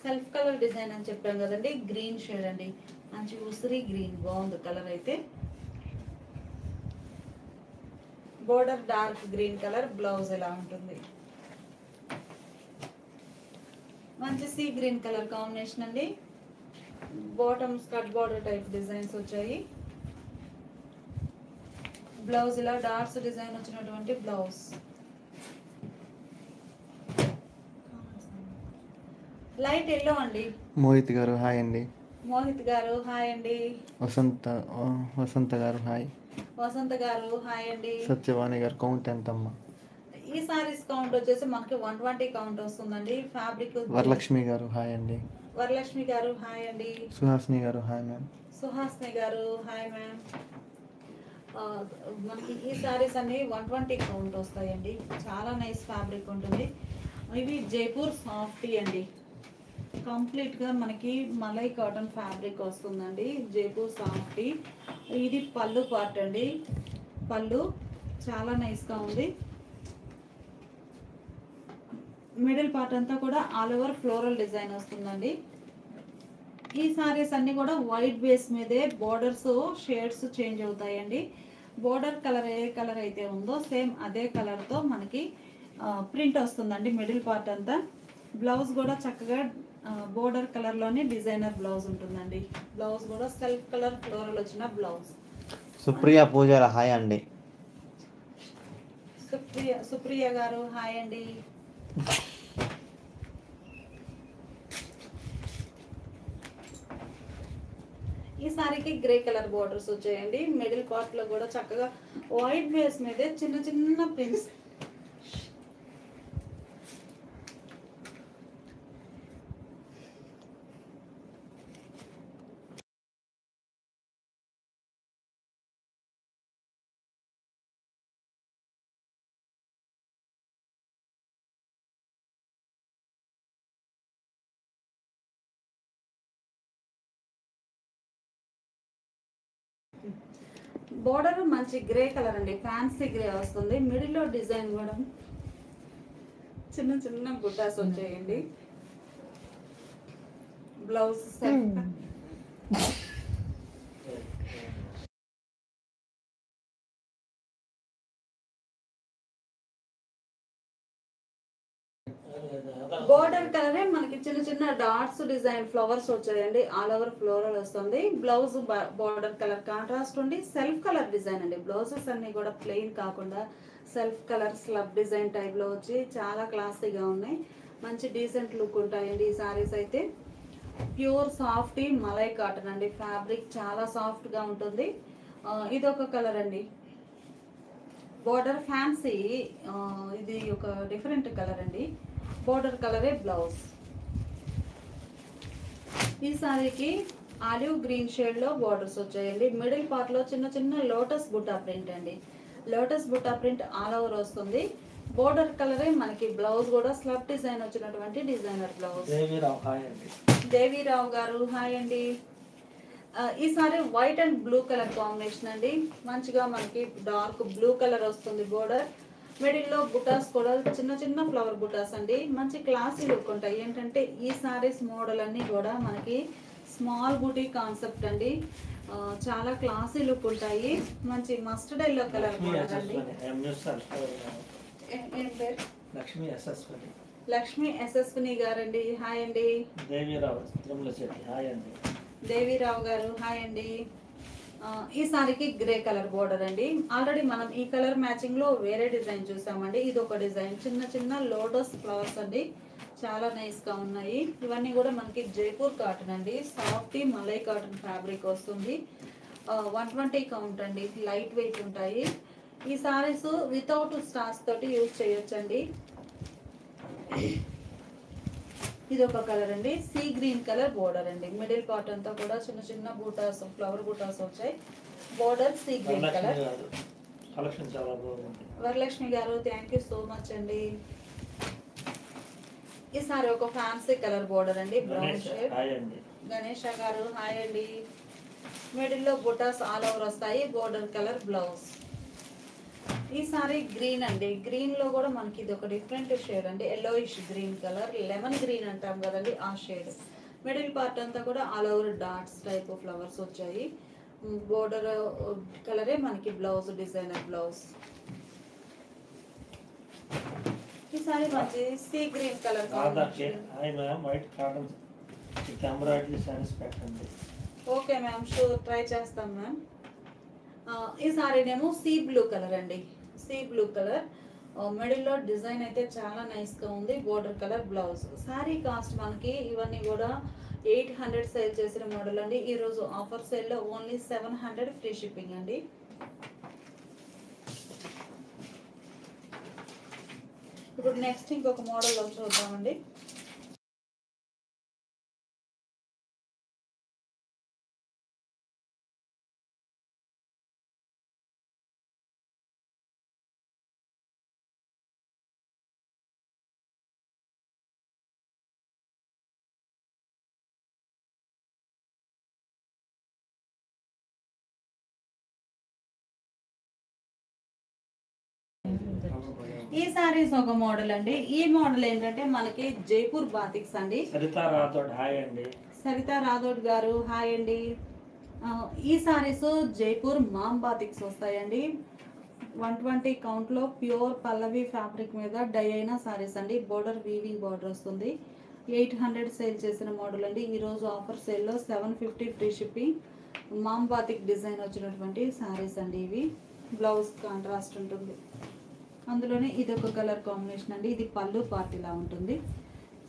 సెల్ఫ్ కలర్ డిజైన్ అని చెప్పాం కదండి. గ్రీన్ షేడ్ అండి, మంచి ఉసిరి గ్రీన్, బాగుంది కలర్ అయితే. Border dark green colour, blouse ఇలా ఉంటుంది. మంచి సీ గ్రీన్ కలర్ కాంబినేషన్ అండి. Bottom skirt border type designs వచ్చాయి. బ్లౌజ్ ఇలా డాట్స్ డిజైన్ వచ్చినటువంటి బ్లౌజ్. లైట్ ఎల్లో అండి. మోహిత్ గారు హాయ్ అండి. మోహిత్ గారు హాయ్ అండి. వసంత గారు హాయ్. వసంత గారు హాయ్ అండి. సత్యవాణి గారు కౌంట్ ఎంతమ్మా? ఈ సారీస్ కౌంట్ వచ్చేసి మనకి 120 కౌంట్ వస్తుందండి. ఫ్యాబ్రిక్. వరలక్ష్మి గారు హాయ్ అండి. వరలక్ష్మి గారు హాయ్ అండి. సుహాసిని గారు హాయ్ మ్యామ్. సుహాసిని గారు హాయ్ మ్యామ్. మనకి ఈ సారీస్ అన్ని 120 కౌంట్ వస్తాయండి. చాలా నైస్ ఫ్యాబ్రిక్ ఉంటుంది. ఇవి జైపూర్ సాఫ్టీ అండి. కంప్లీట్గా మనకి మలై కాటన్ ఫ్యాబ్రిక్ వస్తుందండి. జైపూర్ సాఫ్టీ. ఇది పళ్ళు పార్ట్ అండి. పళ్ళు చాలా నైస్గా ఉంది. మిడిల్ పార్ట్ అంతా కూడా ఆల్ ఓవర్ ఫ్లోరల్ డిజైన్ వస్తుందండి. ఈ సారీస్ అన్ని కూడా వైట్ బేస్ మీదే బోర్డర్స్ షేడ్స్ చేంజ్ అవుతాయండి. బోర్డర్ కలర్ ఏ కలర్ అయితే ఉందో సేమ్ అదే కలర్తో మనకి ప్రింట్ వస్తుందండి మిడిల్ పార్ట్ అంతా. బ్లౌజ్ కూడా చక్కగా బోర్డర్ కలర్లోనే డిజైనర్ బ్లౌజ్ ఉంటుందండి. బ్లౌజ్ కూడా సెల్ఫ్ కలర్ ఫ్లోరల్ వచ్చిన బ్లౌజ్. సుప్రియ పూజార హాయ్ అండి. సుప్రియ గారు హాయ్ అండి. ఈ సారీకి గ్రే కలర్ బోర్డర్స్ వచ్చాయండి. మిడిల్ పార్ట్ లో కూడా చక్కగా వైట్ బేస్ మీద చిన్న చిన్న ప్రింట్స్. బోర్డర్ మంచి గ్రే కలర్ అండి, ఫ్యాన్సీ గ్రే వస్తుంది. మిడిల్ లో డిజైన్ కూడా చిన్న చిన్న బుట్టాస్ వచ్చాయండి. బ్లౌజ్ సెల్ఫ్ బోర్డర్ కలరే మనకి చిన్న చిన్న డాట్స్ డిజైన్ ఫ్లవర్స్ వచ్చాయండి. ఆల్ ఓవర్ ఫ్లోరల్ వస్తుంది. బ్లౌజ్ బోర్డర్ కలర్ కాంట్రాస్ట్ ఉండి సెల్ఫ్ కలర్ డిజైన్ అండి. బ్లౌజెస్ అన్ని కూడా ప్లెయిన్ కాకుండా self colour slub design type లో వచ్చి చాలా క్లాసీగా ఉన్నాయి. మంచి డీసెంట్ లుక్ ఉంటాయండి ఈ సారీస్ అయితే. ప్యూర్ సాఫ్ట్ మలై కాటన్ అండి. ఫ్యాబ్రిక్ చాలా సాఫ్ట్ గా ఉంటుంది. ఇది ఒక కలర్ అండి. బోర్డర్ ఫ్యాన్సీ, ఇది ఒక డిఫరెంట్ కలర్ అండి. బోర్డర్ కలరే బ్లౌజ్. ఈ సారీకి ఆలివ్ గ్రీన్ షేడ్ లో బోర్డర్స్ వచ్చాయండి. మిడిల్ పార్ట్ లో చిన్న చిన్న లోటస్ బుట్టా ప్రింట్ అండి. Lotus Butta print all over వస్తుంది. బోర్డర్ కలరే మనకి బ్లౌజ్ కూడా స్లబ్ డిజైన్ వచ్చినటువంటి డిజైనర్ బ్లౌజ్. దేవీరావు గారు హాయ్ అండి. ఈసారి white and blue colour combination అండి. మంచిగా మనకి డార్క్ బ్లూ కలర్ వస్తుంది బోర్డర్. మిడిల్ లో బుటాస్ కూడా చిన్న చిన్న ఫ్లవర్ బుటాస్ అండి. మంచి క్లాసీ లుక్ ఉంటాయి. ఏంటంటే ఈ సారీస్ మోడల్ అన్ని కూడా మనకి స్మాల్ బూటీ కాన్సెప్ట్ అండి. చాలా క్లాసీ లుక్ ఉంటాయి. మంచి మస్టర్డ్ ఎల్లో కలర్ బోర్డర్ అండి. ఏం పేరు? లక్ష్మి యశస్విని గారండి హాయ్ అండి. దేవీరావు గారు హాయ్ అండి. ఈ సారీకి గ్రే కలర్ బోర్డర్ అండి. ఆల్రెడీ మనం ఈ కలర్ మ్యాచింగ్ లో వేరే డిజైన్ చూసామండి. ఇది ఒక డిజైన్ చిన్న చిన్న లోటస్ ఫ్లవర్స్ అండి. చాలా నైస్ గా ఉన్నాయి. ఇవన్నీ కూడా మనకి జైపూర్ కాటన్ అండి. సాఫ్ట్ మలై కాటన్ ఫ్యాబ్రిక్ వస్తుంది. 120 కౌంట్ అండి. లైట్ వెయిట్ ఉంటాయి. ఈ సారీస్ వితౌట్ స్టార్స్ తోటి యూజ్ చేయొచ్చండి. ఇది ఒక కలర్ అండి. సీ గ్రీన్ కలర్ బోర్డర్ అండి. మిడిల్ పార్ట్ అంతా కూడా చిన్న చిన్న బూటాస్ ఫ్లవర్ బూటాస్ వచ్చాయి. Border sea green colour. Varalakshmi గారు థ్యాంక్ యూ సో మచ్ అండి. ఈసారి ఒక ఫ్యాన్సీ కలర్ బోర్డర్ అండి. Brown shade. గణేష గారు హాయ్ అండి. మిడిల్ లో బూటాస్ ఆల్ ఓవర్ వస్తాయి. Border colour blouse. ఈసారి గ్రీన్ అండి. గ్రీన్ లో కూడా మనకి ఇది ఒక డిఫరెంట్ షేడ్ అండి. Yellowish green colour, lemon green అంటాం కదండి ఆ షేడ్. మిడిల్ పార్ట్ అంతా కూడా all over dots type flowers వచ్చాయి. బోర్డర్ కలరే మనకి బ్లౌజ్ డిజైనర్ బ్లౌజ్. ఈసారి మంచి see green colour. Okay ma'am sure try చేస్తాం మ్యామ్. ఈ సారీనేమో సీ బ్లూ కలర్ అండి. సీ బ్లూ కలర్ మిడిల్ లో డిజైన్ అయితే చాలా నైస్ గా ఉంది. Border colour blouse. Sorry cost మనకి ఇవన్నీ కూడా 800 సేల్ చేసిన మోడల్ అండి. ఈ రోజు ఆఫర్ సేల్ లో ఓన్లీ 700 ఫ్రీ షిప్పింగ్ అండి. ఇప్పుడు నెక్స్ట్ ఇంకొక మోడల్ చూద్దామండి. ఈ సారీస్ ఒక మోడల్ అండి. ఈ మోడల్ ఏంటంటే మనకి జైపూర్ బాతిక్స్ అండి. సరితా రాథోడ్ గారు హాయ్ అండి. ఈ సారీస్ జైపూర్ మామ్ బాతిక్స్ వస్తాయండి. 120 కౌంట్ లో ప్యూర్ పల్లవి ఫ్యాబ్రిక్ మీద డై అయిన సారీస్ అండి. బోర్డర్ వీవింగ్ బోర్డర్ వస్తుంది. 800 సేల్ చేసిన మోడల్ అండి. ఈరోజు ఆఫర్ సేల్లో 750 free shipping. Ma'am batik design వచ్చినటువంటి శారీస్ అండి ఇవి. బ్లౌజ్ కాంట్రాస్ట్ ఉంటుంది. అందులోనే ఇది ఒక కలర్ కాంబినేషన్ అండి. ఇది పళ్ళు పార్ట్ ఇలా ఉంటుంది.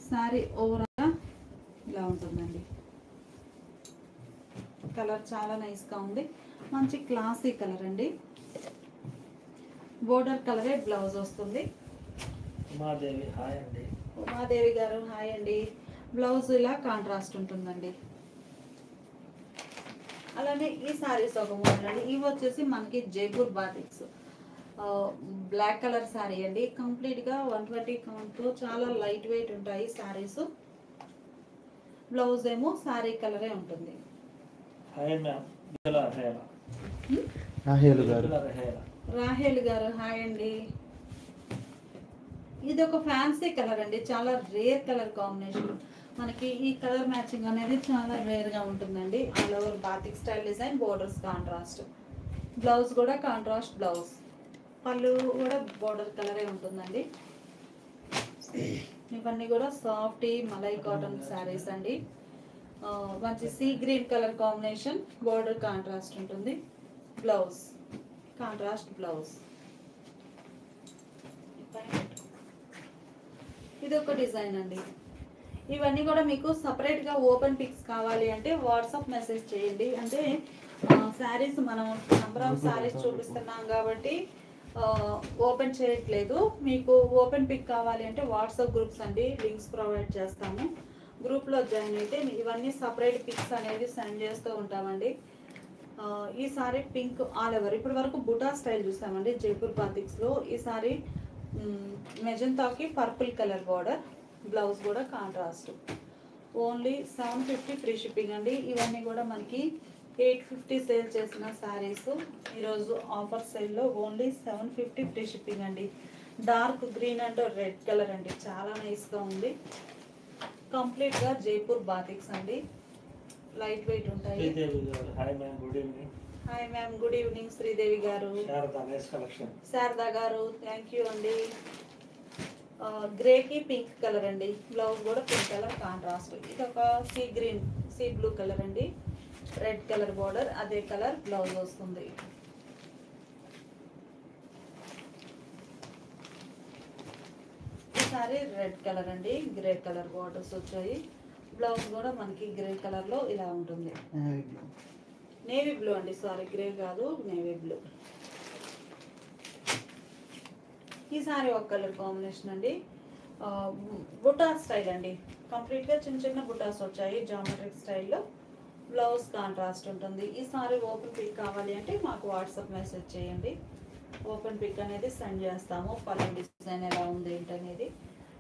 శారీ ఓవరాల్గా ఇలా ఉంటుందండి. కలర్ చాలా నైస్గా ఉంది. మంచి క్లాసీ కలర్ అండి. బోర్డర్ కలరే బ్లౌజ్ వస్తుంది. ఉమాదేవి హాయ్ అండి. ఉమాదేవి గారు హాయ్ అండి. బ్లౌజ్ ఇలా కాంట్రాస్ట్ ఉంటుందండి. అలానే ఈ శారీస్ ఒక మోడల్ అండి. ఇవి వచ్చేసి మనకి Jaipur batiks black colour sari అండి. కంప్లీట్గా 120 కౌంట్తో చాలా లైట్ వెయిట్ ఉంటాయి శారీస్. బ్లౌజ్ ఏమో శారీ కలరే ఉంటుంది. Hi ma'am. రాహేలు గారు. రాహేల్ గారు హాయ్ అండి. ఇది ఒక ఫ్యాన్సీ కలర్ అండి. చాలా రేర్ కలర్ కాంబినేషన్. మనకి ఈ కలర్ మ్యాచింగ్ అనేది చాలా రేర్గా ఉంటుందండి. All over batik style design, borders contrast, blouse కూడా కాంట్రాస్ట్ బ్లౌజ్, పళ్ళు కూడా బోర్డర్ కలరే ఉంటుందండి. ఇవన్నీ కూడా సాఫ్ట్ మలై కాటన్ శారీస్ అండి. మంచి see green colour combination, border contrast ఉంటుంది, బ్లౌజ్ కాంట్రాస్ట్ బ్లౌజ్. ఇది ఒక డిజైన్ అండి. ఇవన్నీ కూడా మీకు సపరేట్గా ఓపెన్ పిక్స్ కావాలి అంటే వాట్సాప్ మెసేజ్ చేయండి. అంటే శారీస్ మనం నెంబర్ ఆఫ్ శారీస్ చూపిస్తున్నాం కాబట్టి ఓపెన్ చేయట్లేదు. మీకు ఓపెన్ పిక్ కావాలి అంటే వాట్సాప్ గ్రూప్స్ అండి, లింక్స్ ప్రొవైడ్ చేస్తాము. గ్రూప్లో జాయిన్ అయితే ఇవన్నీ సపరేట్ పిక్స్ అనేది సెండ్ చేస్తూ ఉంటామండి. ఈ సారీ పింక్ ఆల్ ఓవర్. ఇప్పటి వరకు బుటా స్టైల్ చూసామండి జైపూర్ బాతిక్స్లో. ఈ సారీ మెజంతాకి పర్పుల్ కలర్ బార్డర్, బ్లౌజ్ కూడా కాంట్రాస్ట్. ఓన్లీ 750 ఫ్రీ షిప్పింగ్ అండి. ఇవన్నీ కూడా మనకి 850 సేల్ చేసిన శారీస్. ఈరోజు ఆఫర్ సేల్లో ఓన్లీ 750 ఫ్రీ షిప్పింగ్ అండి. Dark green and red colour అండి. చాలా నైస్గా ఉంది. కంప్లీట్గా జైపూర్ బాతిక్స్ అండి. లైట్ వెయిట్ ఉంటాయి. Hi ma'am, good evening. Hi ma'am, good evening Sridevi గారు. శారదా గారు థ్యాంక్ యూ అండి. గ్రేకి పింక్ కలర్ అండి. బ్లౌజ్ కూడా పింక్ కలర్ కాంట్రాస్ట్. ఇది ఒక sea green, see blue colour అండి. రెడ్ కలర్ బార్డర్, అదే కలర్ బ్లౌజ్ వస్తుంది. ఈసారి రెడ్ కలర్ అండి. గ్రే కలర్ బార్డర్స్ వచ్చాయి. బ్లౌజ్ కూడా మనకి గ్రే కలర్లో ఇలా ఉంటుంది. నేవీ బ్లూ అండి, సారీ గ్రే కాదు, నేవీ బ్లూ. ఈ సారీ ఒక కలర్ కాంబినేషన్ అండి. బుటా స్టైల్ అండి. కంప్లీట్గా చిన్న చిన్న బుటాస్ వచ్చాయి జామెట్రిక్ స్టైల్లో. బ్లౌజ్ కాంట్రాస్ట్ ఉంటుంది. ఈ సారీ ఓపెన్ పిక్ కావాలి అంటే మాకు వాట్సాప్ మెసేజ్ చేయండి. ఓపెన్ పిక్ అనేది సెండ్ చేస్తాము. పళ్ళు డిజైన్ ఎలా ఉంది ఏంటనేది.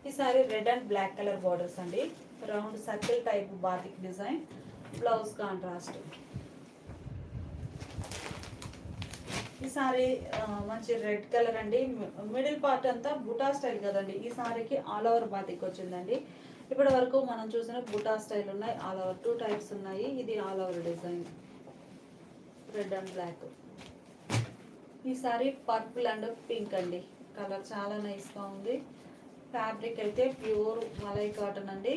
ఈ sari red and black colour borders అండి. Round circle type batik design, blouse contrast. ఈ సారీ మంచి రెడ్ కలర్ అండి. మిడిల్ పార్ట్ అంతా బుటా స్టైల్ కదండి. ఈ సారీకి ఆల్ ఓవర్ బాతిక్ వచ్చిందండి. ఇప్పటి వరకు మనం చూసిన బుటా స్టైల్ ఉన్నాయి. ఆల్ ఓవర్ 2 టైప్స్ ఉన్నాయి. ఇది all over design, red and black. ఈ సారీ పర్పుల్ అండ్ పింక్ అండి. కలర్ చాలా నైస్గా ఉంది. ఫ్యాబ్రిక్ అయితే ప్యూర్ మలై కాటన్ అండి.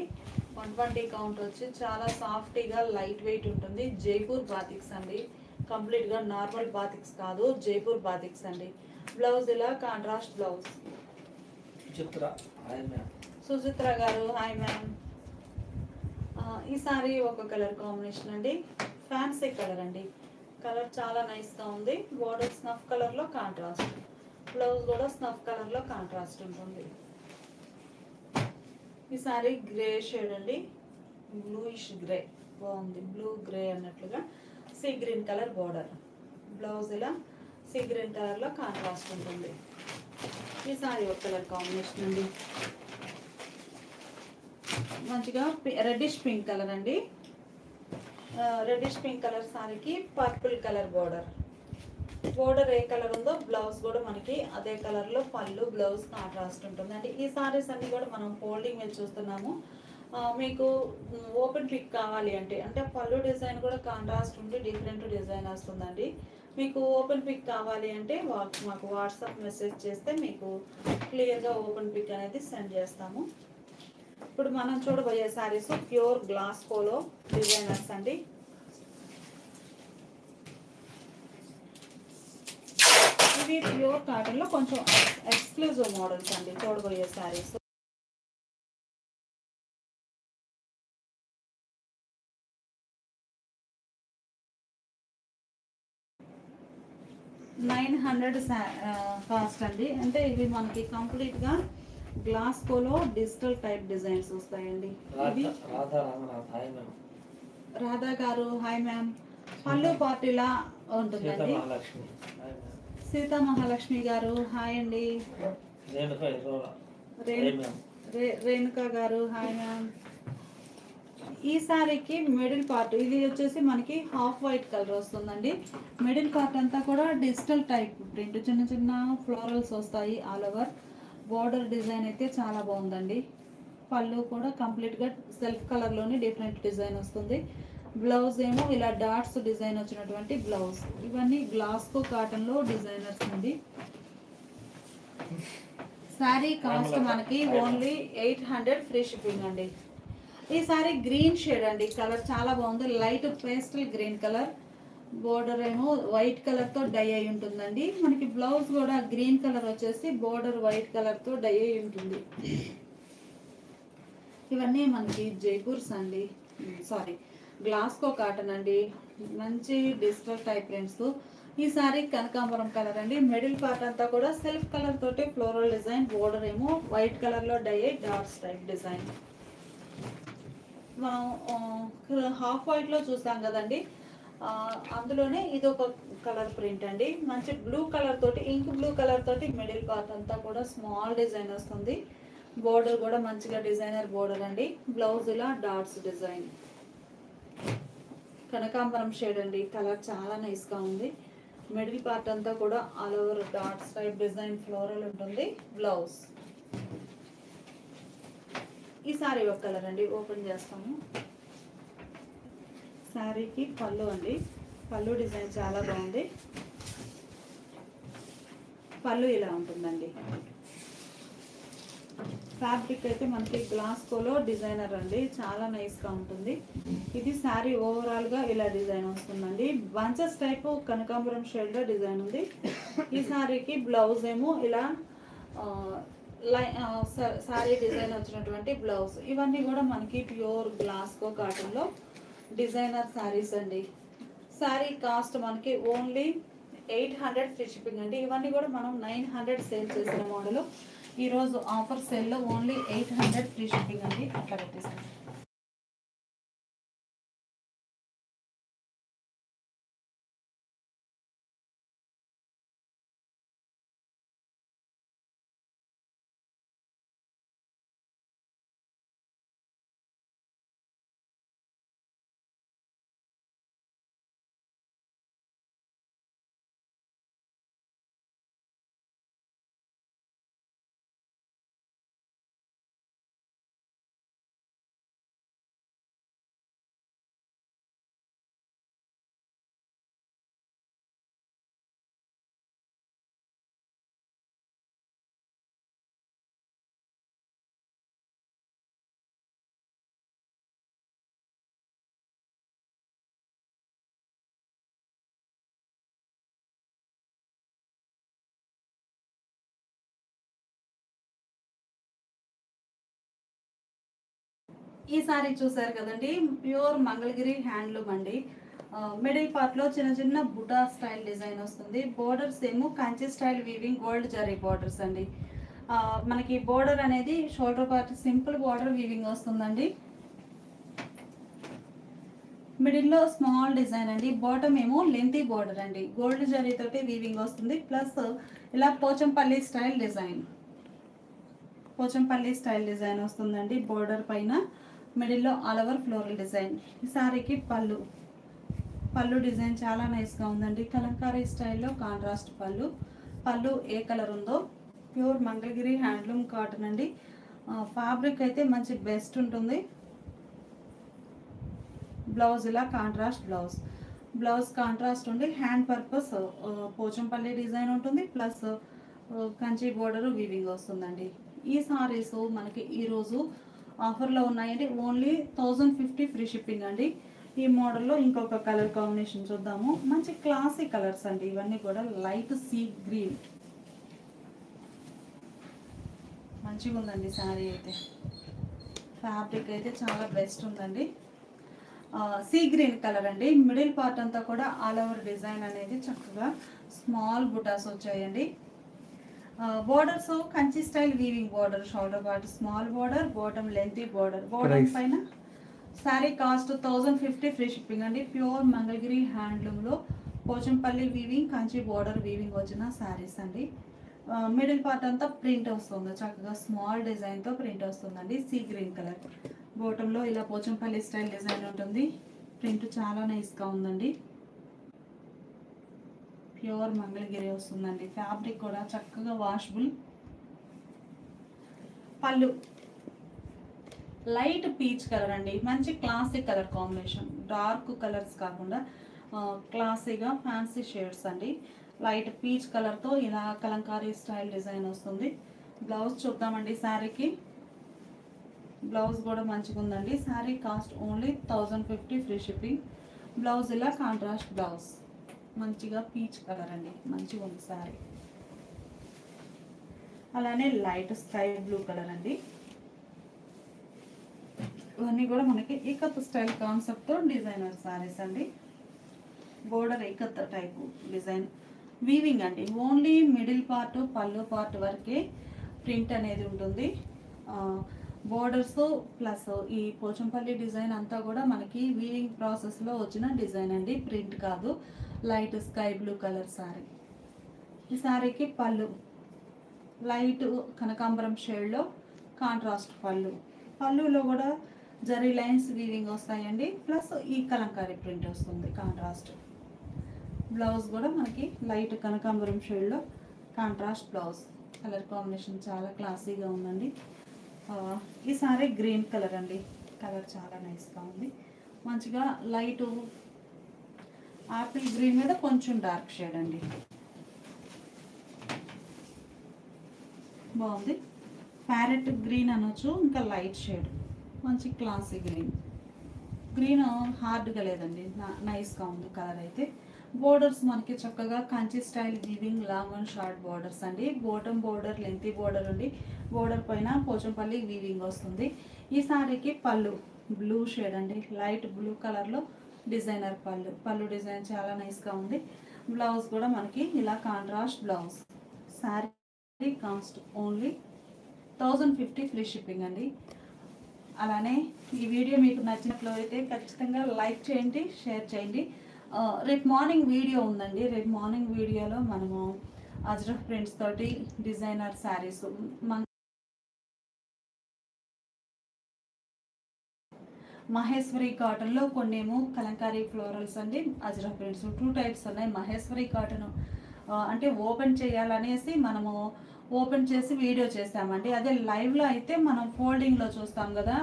120 కౌంట్ వచ్చి చాలా సాఫ్ట్గా లైట్ వెయిట్ ఉంటుంది. జైపూర్ బాతిక్స్ అండి. కంప్లీట్గా నార్మల్ బాతిక్స్ కాదు, జైపూర్ బాతిక్స్ అండి. బ్లౌజ్ ఇలా కాంట్రాస్ట్ బ్లౌజ్. సుచిత్ర గారు హాయ్ మ్యామ్. ఈ సారీ ఒక కలర్ కాంబినేషన్ అండి. ఫ్యాన్సీ కలర్ అండి. కలర్ చాలా నైస్గా ఉంది. బోర్డర్ స్నఫ్ కలర్లో కాంట్రాస్ట్, బ్లౌజ్ కూడా స్నఫ్ కలర్లో కాంట్రాస్ట్ ఉంటుంది. ఈ సారీ గ్రే షేడ్ అండి. బ్లూయిష్ గ్రే బాగుంది. బ్లూ గ్రే అన్నట్లుగా sea green colour border, blouse ఇలా సీ గ్రీన్ కలర్లో కాంట్రాస్ట్ ఉంటుంది. ఈ సారీ ఒక కలర్ కాంబినేషన్ అండి. మంచిగా రెడ్డిష్ పింక్ కలర్ అండి. రెడ్డిష్ పింక్ కలర్ సారీకి పర్పుల్ కలర్ బార్డర్. బోర్డర్ ఏ కలర్ ఉందో బ్లౌజ్ కూడా మనకి అదే కలర్లో పళ్ళు, బ్లౌజ్ కాంట్రాస్ట్ ఉంటుందండి. ఈ సారీస్ అన్ని కూడా మనం ఫోల్డింగ్ మీద చూస్తున్నాము. మీకు ఓపెన్ పిక్ కావాలి అంటే పళ్ళు డిజైన్ కూడా కాంట్రాస్ట్ ఉండి డిఫరెంట్ డిజైన్ వస్తుందండి. మీకు ఓపెన్ పిక్ కావాలి అంటే మాకు వాట్సాప్ మెసేజ్ చేస్తే మీకు క్లియర్గా ఓపెన్ పిక్ అనేది సెండ్ చేస్తాము. ఇప్పుడు మనం చూడబోయే saris pure glass polo designers అండి. ఇవి ప్యూర్ కాటన్లో కొంచెం ఎక్స్క్లూజివ్ మోడల్స్ అండి చూడబోయే శారీస్. $900 కాస్ట్ అండి. అంటే ఇవి మనకి కంప్లీట్గా glass polo digital type designs వస్తాయండి. ఇవి రాధా గారు హాయ్ మ్యామ్. పళ్ళు పార్టీలా ఉంటుందండి. సీతా మహాలక్ష్మి గారు హాయ్ అండి. రేణుకా గారు హాయ్ మ్యామ్. ఈ సారీకి మిడిల్ పార్ట్ ఇది వచ్చేసి మనకి హాఫ్ వైట్ కలర్ వస్తుందండి. మిడిల్ పార్ట్ అంతా కూడా డిజిటల్ టైప్ ప్రింట్, చిన్న చిన్న ఫ్లోరల్స్ వస్తాయి ఆల్ ఓవర్. బోర్డర్ డిజైన్ అయితే చాలా బాగుందండి. పళ్ళు కూడా కంప్లీట్గా సెల్ఫ్ కలర్లోనే డిఫరెంట్ డిజైన్ వస్తుంది. బ్లౌజ్ ఏమో ఇలా డాట్స్ డిజైన్ వచ్చినటువంటి బ్లౌజ్. ఇవన్నీ గ్లాస్కో కాటన్లో డిజైనర్స్ అండి. శారీ కాస్ట్ మనకి ఓన్లీ 800 ఫ్రీ షిప్పింగ్ అండి. ఈ సారీ గ్రీన్ షేడ్ అండి, కలర్ చాలా బాగుంది. Light pastel green colour, border ఏమో వైట్ కలర్తో డై అయి ఉంటుందండి. మనకి బ్లౌజ్ కూడా గ్రీన్ కలర్ వచ్చేసి బోర్డర్ వైట్ కలర్తో డై అయి ఉంటుంది. ఇవన్నీ మనకి జైపూర్స్ అండి, సారీ గ్లాస్కో కాటన్ అండి. మంచి డిజిటల్ టైప్ ప్రింట్స్. ఈ సారీ కనకాంబరం కలర్ అండి. మిడిల్ పార్ట్ అంతా కూడా సెల్ఫ్ కలర్ తోటి ఫ్లోరల్ డిజైన్, బోర్డర్ ఏమో వైట్ కలర్లో డై అయి డాట్స్ టైప్ డిజైన్. మనం హాఫ్ వైట్లో చూసాం కదండి, అందులోనే ఇది ఒక కలర్ ప్రింట్ అండి. మంచి బ్లూ కలర్ తోటి, ఇంక్ బ్లూ కలర్ తోటి మిడిల్ పార్ట్ అంతా కూడా స్మాల్ డిజైన్ వస్తుంది. బోర్డర్ కూడా మంచిగా డిజైనర్ బోర్డర్ అండి. బ్లౌజ్ ఇలా డాట్స్ డిజైన్. కనకాంబరం షేడ్ అండి, కలర్ చాలా నైస్గా ఉంది. మిడిల్ పార్ట్ అంతా కూడా all over dots type design floral ఉంటుంది. బ్లౌజ్ ఈ సారీ ఒక కలర్ అండి, ఓపెన్ చేస్తాము. శారీకి పళ్ళు అండి, పళ్ళు డిజైన్ చాలా బాగుంది. పళ్ళు ఇలా ఉంటుందండి. ఫ్యాబ్రిక్ అయితే మనకి గ్లాస్కోలో డిజైనర్ అండి, చాలా నైస్గా ఉంటుంది. ఇది శారీ ఓవరాల్గా ఇలా డిజైన్ వస్తుందండి. బంచెస్ టైప్ కనకాంబరం షేడ్లో డిజైన్ ఉంది. ఈ శారీకి బ్లౌజ్ ఏమో ఇలా శారీ డిజైన్ వచ్చినటువంటి బ్లౌజ్. ఇవన్నీ కూడా మనకి ప్యూర్ గ్లాస్కో కాటన్లో డిజైనర్ శారీస్ అండి. శారీ కాస్ట్ మనకి ఓన్లీ 800 ఫ్రీ షిప్పింగ్ అండి. ఇవన్నీ కూడా మనం 900 సేల్ చేసిన మోడల్. ఈరోజు ఆఫర్ సేల్లో ఓన్లీ 800 ఫ్రీ షిప్పింగ్ అండి. అట్లా పెట్టేసాను. ఈ సారీ చూసారు కదండి, ప్యూర్ మంగళగిరి హ్యాండ్లూమ్ అండి. మిడిల్ పార్ట్లో చిన్న చిన్న బుటా స్టైల్ డిజైన్ వస్తుంది. బోర్డర్స్ ఏమో Kanchi style weaving gold zari borders అండి. మనకి బోర్డర్ అనేది shoulder part simple border weaving వస్తుందండి. మిడిల్లో స్మాల్ డిజైన్ అండి. బాటమ్ ఏమో లెంతీ బోర్డర్ అండి, గోల్డ్ జరీ తోటి వీవింగ్ వస్తుంది. ప్లస్ ఇలా Pochampally style design, Pochampally style design వస్తుందండి బోర్డర్ పైన. మిడిల్లో ఆల్ ఓవర్ ఫ్లోరల్ డిజైన్. ఈ సారీకి పళ్ళు, పళ్ళు డిజైన్ చాలా నైస్గా ఉందండి. కలంకారీ స్టైల్లో కాంట్రాస్ట్ పళ్ళు. పళ్ళు ఏ కలర్ ఉందో ప్యూర్ మంగళగిరి హ్యాండ్లూమ్ కాటన్ అండి. ఫ్యాబ్రిక్ అయితే మంచి బెస్ట్ ఉంటుంది. బ్లౌజ్ ఇలా కాంట్రాస్ట్ బ్లౌజ్, బ్లౌజ్ కాంట్రాస్ట్ ఉండి హ్యాండ్ పర్పస్ పోచంపల్లి డిజైన్ ఉంటుంది. ప్లస్ కంచి బోర్డర్ వీవింగ్ వస్తుందండి. ఈ సారీస్ మనకి ఈరోజు ఆఫర్లో ఉన్నాయండి. ఓన్లీ 1050 ఫ్రీ షిప్పింగ్ అండి. ఈ మోడల్లో ఇంకొక కలర్ కాంబినేషన్ చూద్దాము. మంచి క్లాసీ కలర్స్ అండి ఇవన్నీ కూడా. లైట్ సీ గ్రీన్ మంచిగా ఉందండి శారీ అయితే. ఫ్యాబ్రిక్ అయితే చాలా బెస్ట్ ఉందండి. సీ గ్రీన్ కలర్ అండి. మిడిల్ పార్ట్ అంతా కూడా ఆల్ ఓవర్ డిజైన్ అనేది చక్కగా స్మాల్ బుటాస్ వచ్చాయండి. Borders Kanchi style weaving border, shoulder part small border, bottom lengthy border. Border పైన శారీ కాస్ట్ 1050 ఫ్రీ షిప్పింగ్ అండి. ప్యూర్ మంగళగిరి హ్యాండ్లూమ్లో Pochampally weaving, Kanchi border weaving వచ్చిన శారీస్ అండి. మిడిల్ పార్ట్ అంతా ప్రింట్ వస్తుంది, చక్కగా స్మాల్ డిజైన్తో ప్రింట్ వస్తుందండి. Sea green colour. బాటంలో ఇలా పోచంపల్లి స్టైల్ డిజైన్ ఉంటుంది. ప్రింట్ చాలా నైస్గా ఉందండి. ప్యూర్ మంగళగిరి వస్తుందండి. ఫ్యాబ్రిక్ కూడా చక్కగా వాషబుల్. పళ్ళు లైట్ పీచ్ కలర్ అండి. మంచి classic colour combination. Dark colours కాకుండా క్లాసీగా ఫ్యాన్సీ షేడ్స్ అండి. లైట్ పీచ్ కలర్తో ఇలా కలంకారీ స్టైల్ డిజైన్ వస్తుంది. బ్లౌజ్ చూద్దామండి శారీకి. బ్లౌజ్ కూడా మంచిగా ఉందండి. Sari cost only 1050 free shipping. Blouse ఇలా కాంట్రాస్ట్ బ్లౌజ్. మంచిగా పీచ్ కలర్ అండి, మంచిగా ఉంది శారీ. అలానే లైట్ స్కై బ్లూ కలర్ అండి. ఇవన్నీ కూడా మనకి ఇకత్ స్టైల్ కాన్సెప్ట్తో డిజైనర్ శారీస్ అండి. Border ikat type design weaving అండి. ఓన్లీ మిడిల్ పార్ట్ పళ్ళు పార్ట్ వరకే ప్రింట్ అనేది ఉంటుంది. బోర్డర్స్ ప్లస్ ఈ పోచంపల్లి డిజైన్ అంతా కూడా మనకి వీవింగ్ ప్రాసెస్లో వచ్చిన డిజైన్ అండి, ప్రింట్ కాదు. Light sky blue colour sari. ఈ శారీకి పళ్ళు లైట్ కనకాంబరం షేడ్లో కాంట్రాస్ట్ పళ్ళు. పళ్ళులో కూడా జరీ లైన్స్ వీవింగ్ వస్తాయండి. ప్లస్ ఈ కలంకారీ ప్రింట్ వస్తుంది కాంట్రాస్ట్. బ్లౌజ్ కూడా మనకి లైట్ కనకాంబరం షేడ్లో కాంట్రాస్ట్ బ్లౌజ్. కలర్ కాంబినేషన్ చాలా క్లాసీగా ఉందండి. ఈ సారీ గ్రీన్ కలర్ అండి. కలర్ చాలా నైస్గా ఉంది. మంచిగా లైట్ ఆపిల్ గ్రీన్ మీద కొంచెం డార్క్ షేడ్ అండి. బాగుంది. ప్యారెట్ గ్రీన్ అనొచ్చు, ఇంకా లైట్ షేడ్. మంచి క్లాసీ గ్రీన్. గ్రీన్ హార్డ్గా లేదండి, నైస్గా ఉంది కలర్ అయితే. బోర్డర్స్ మనకి చక్కగా Kanchi style weaving long and short borders అండి. బాటమ్ బోర్డర్ లెంతీ బోర్డర్ అండి. బోర్డర్ పైన పోచంపల్లి వీవింగ్ వస్తుంది. ఈ సారీకి పళ్ళు బ్లూ షేడ్ అండి. లైట్ బ్లూ కలర్లో డిజైనర్ పళ్ళు. పళ్ళు డిజైన్ చాలా నైస్గా ఉంది. బ్లౌజ్ కూడా మనకి ఇలా contrast blouse. Sari cost only 1050 free shipping అండి. అలానే ఈ వీడియో మీకు నచ్చినట్లయితే ఖచ్చితంగా లైక్ చేయండి, షేర్ చేయండి. రేపు మార్నింగ్ వీడియో ఉందండి. రేపు మార్నింగ్ వీడియోలో మనము అజ్రఫ్ ప్రింట్స్ తోటి డిజైనర్ శారీస్, మహేశ్వరి కాటన్లో కొన్నేమో కలంకారీ ఫ్లోరల్స్ అండి. అజ్రఫ్ ప్రింట్స్ 2 టైప్స్ ఉన్నాయి. మహేశ్వరి కాటన్ అంటే ఓపెన్ చేయాలనేసి మనము ఓపెన్ చేసి వీడియో చేసామండి. అదే లైవ్లో అయితే మనం ఫోల్డింగ్లో చూస్తాం కదా.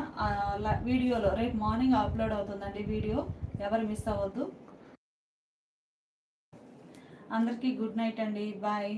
వీడియోలో రేపు మార్నింగ్ అప్లోడ్ అవుతుందండి వీడియో. ఎవరు మిస్ అవ్వద్దు. అందరికీ గుడ్ నైట్ అండి. బాయ్.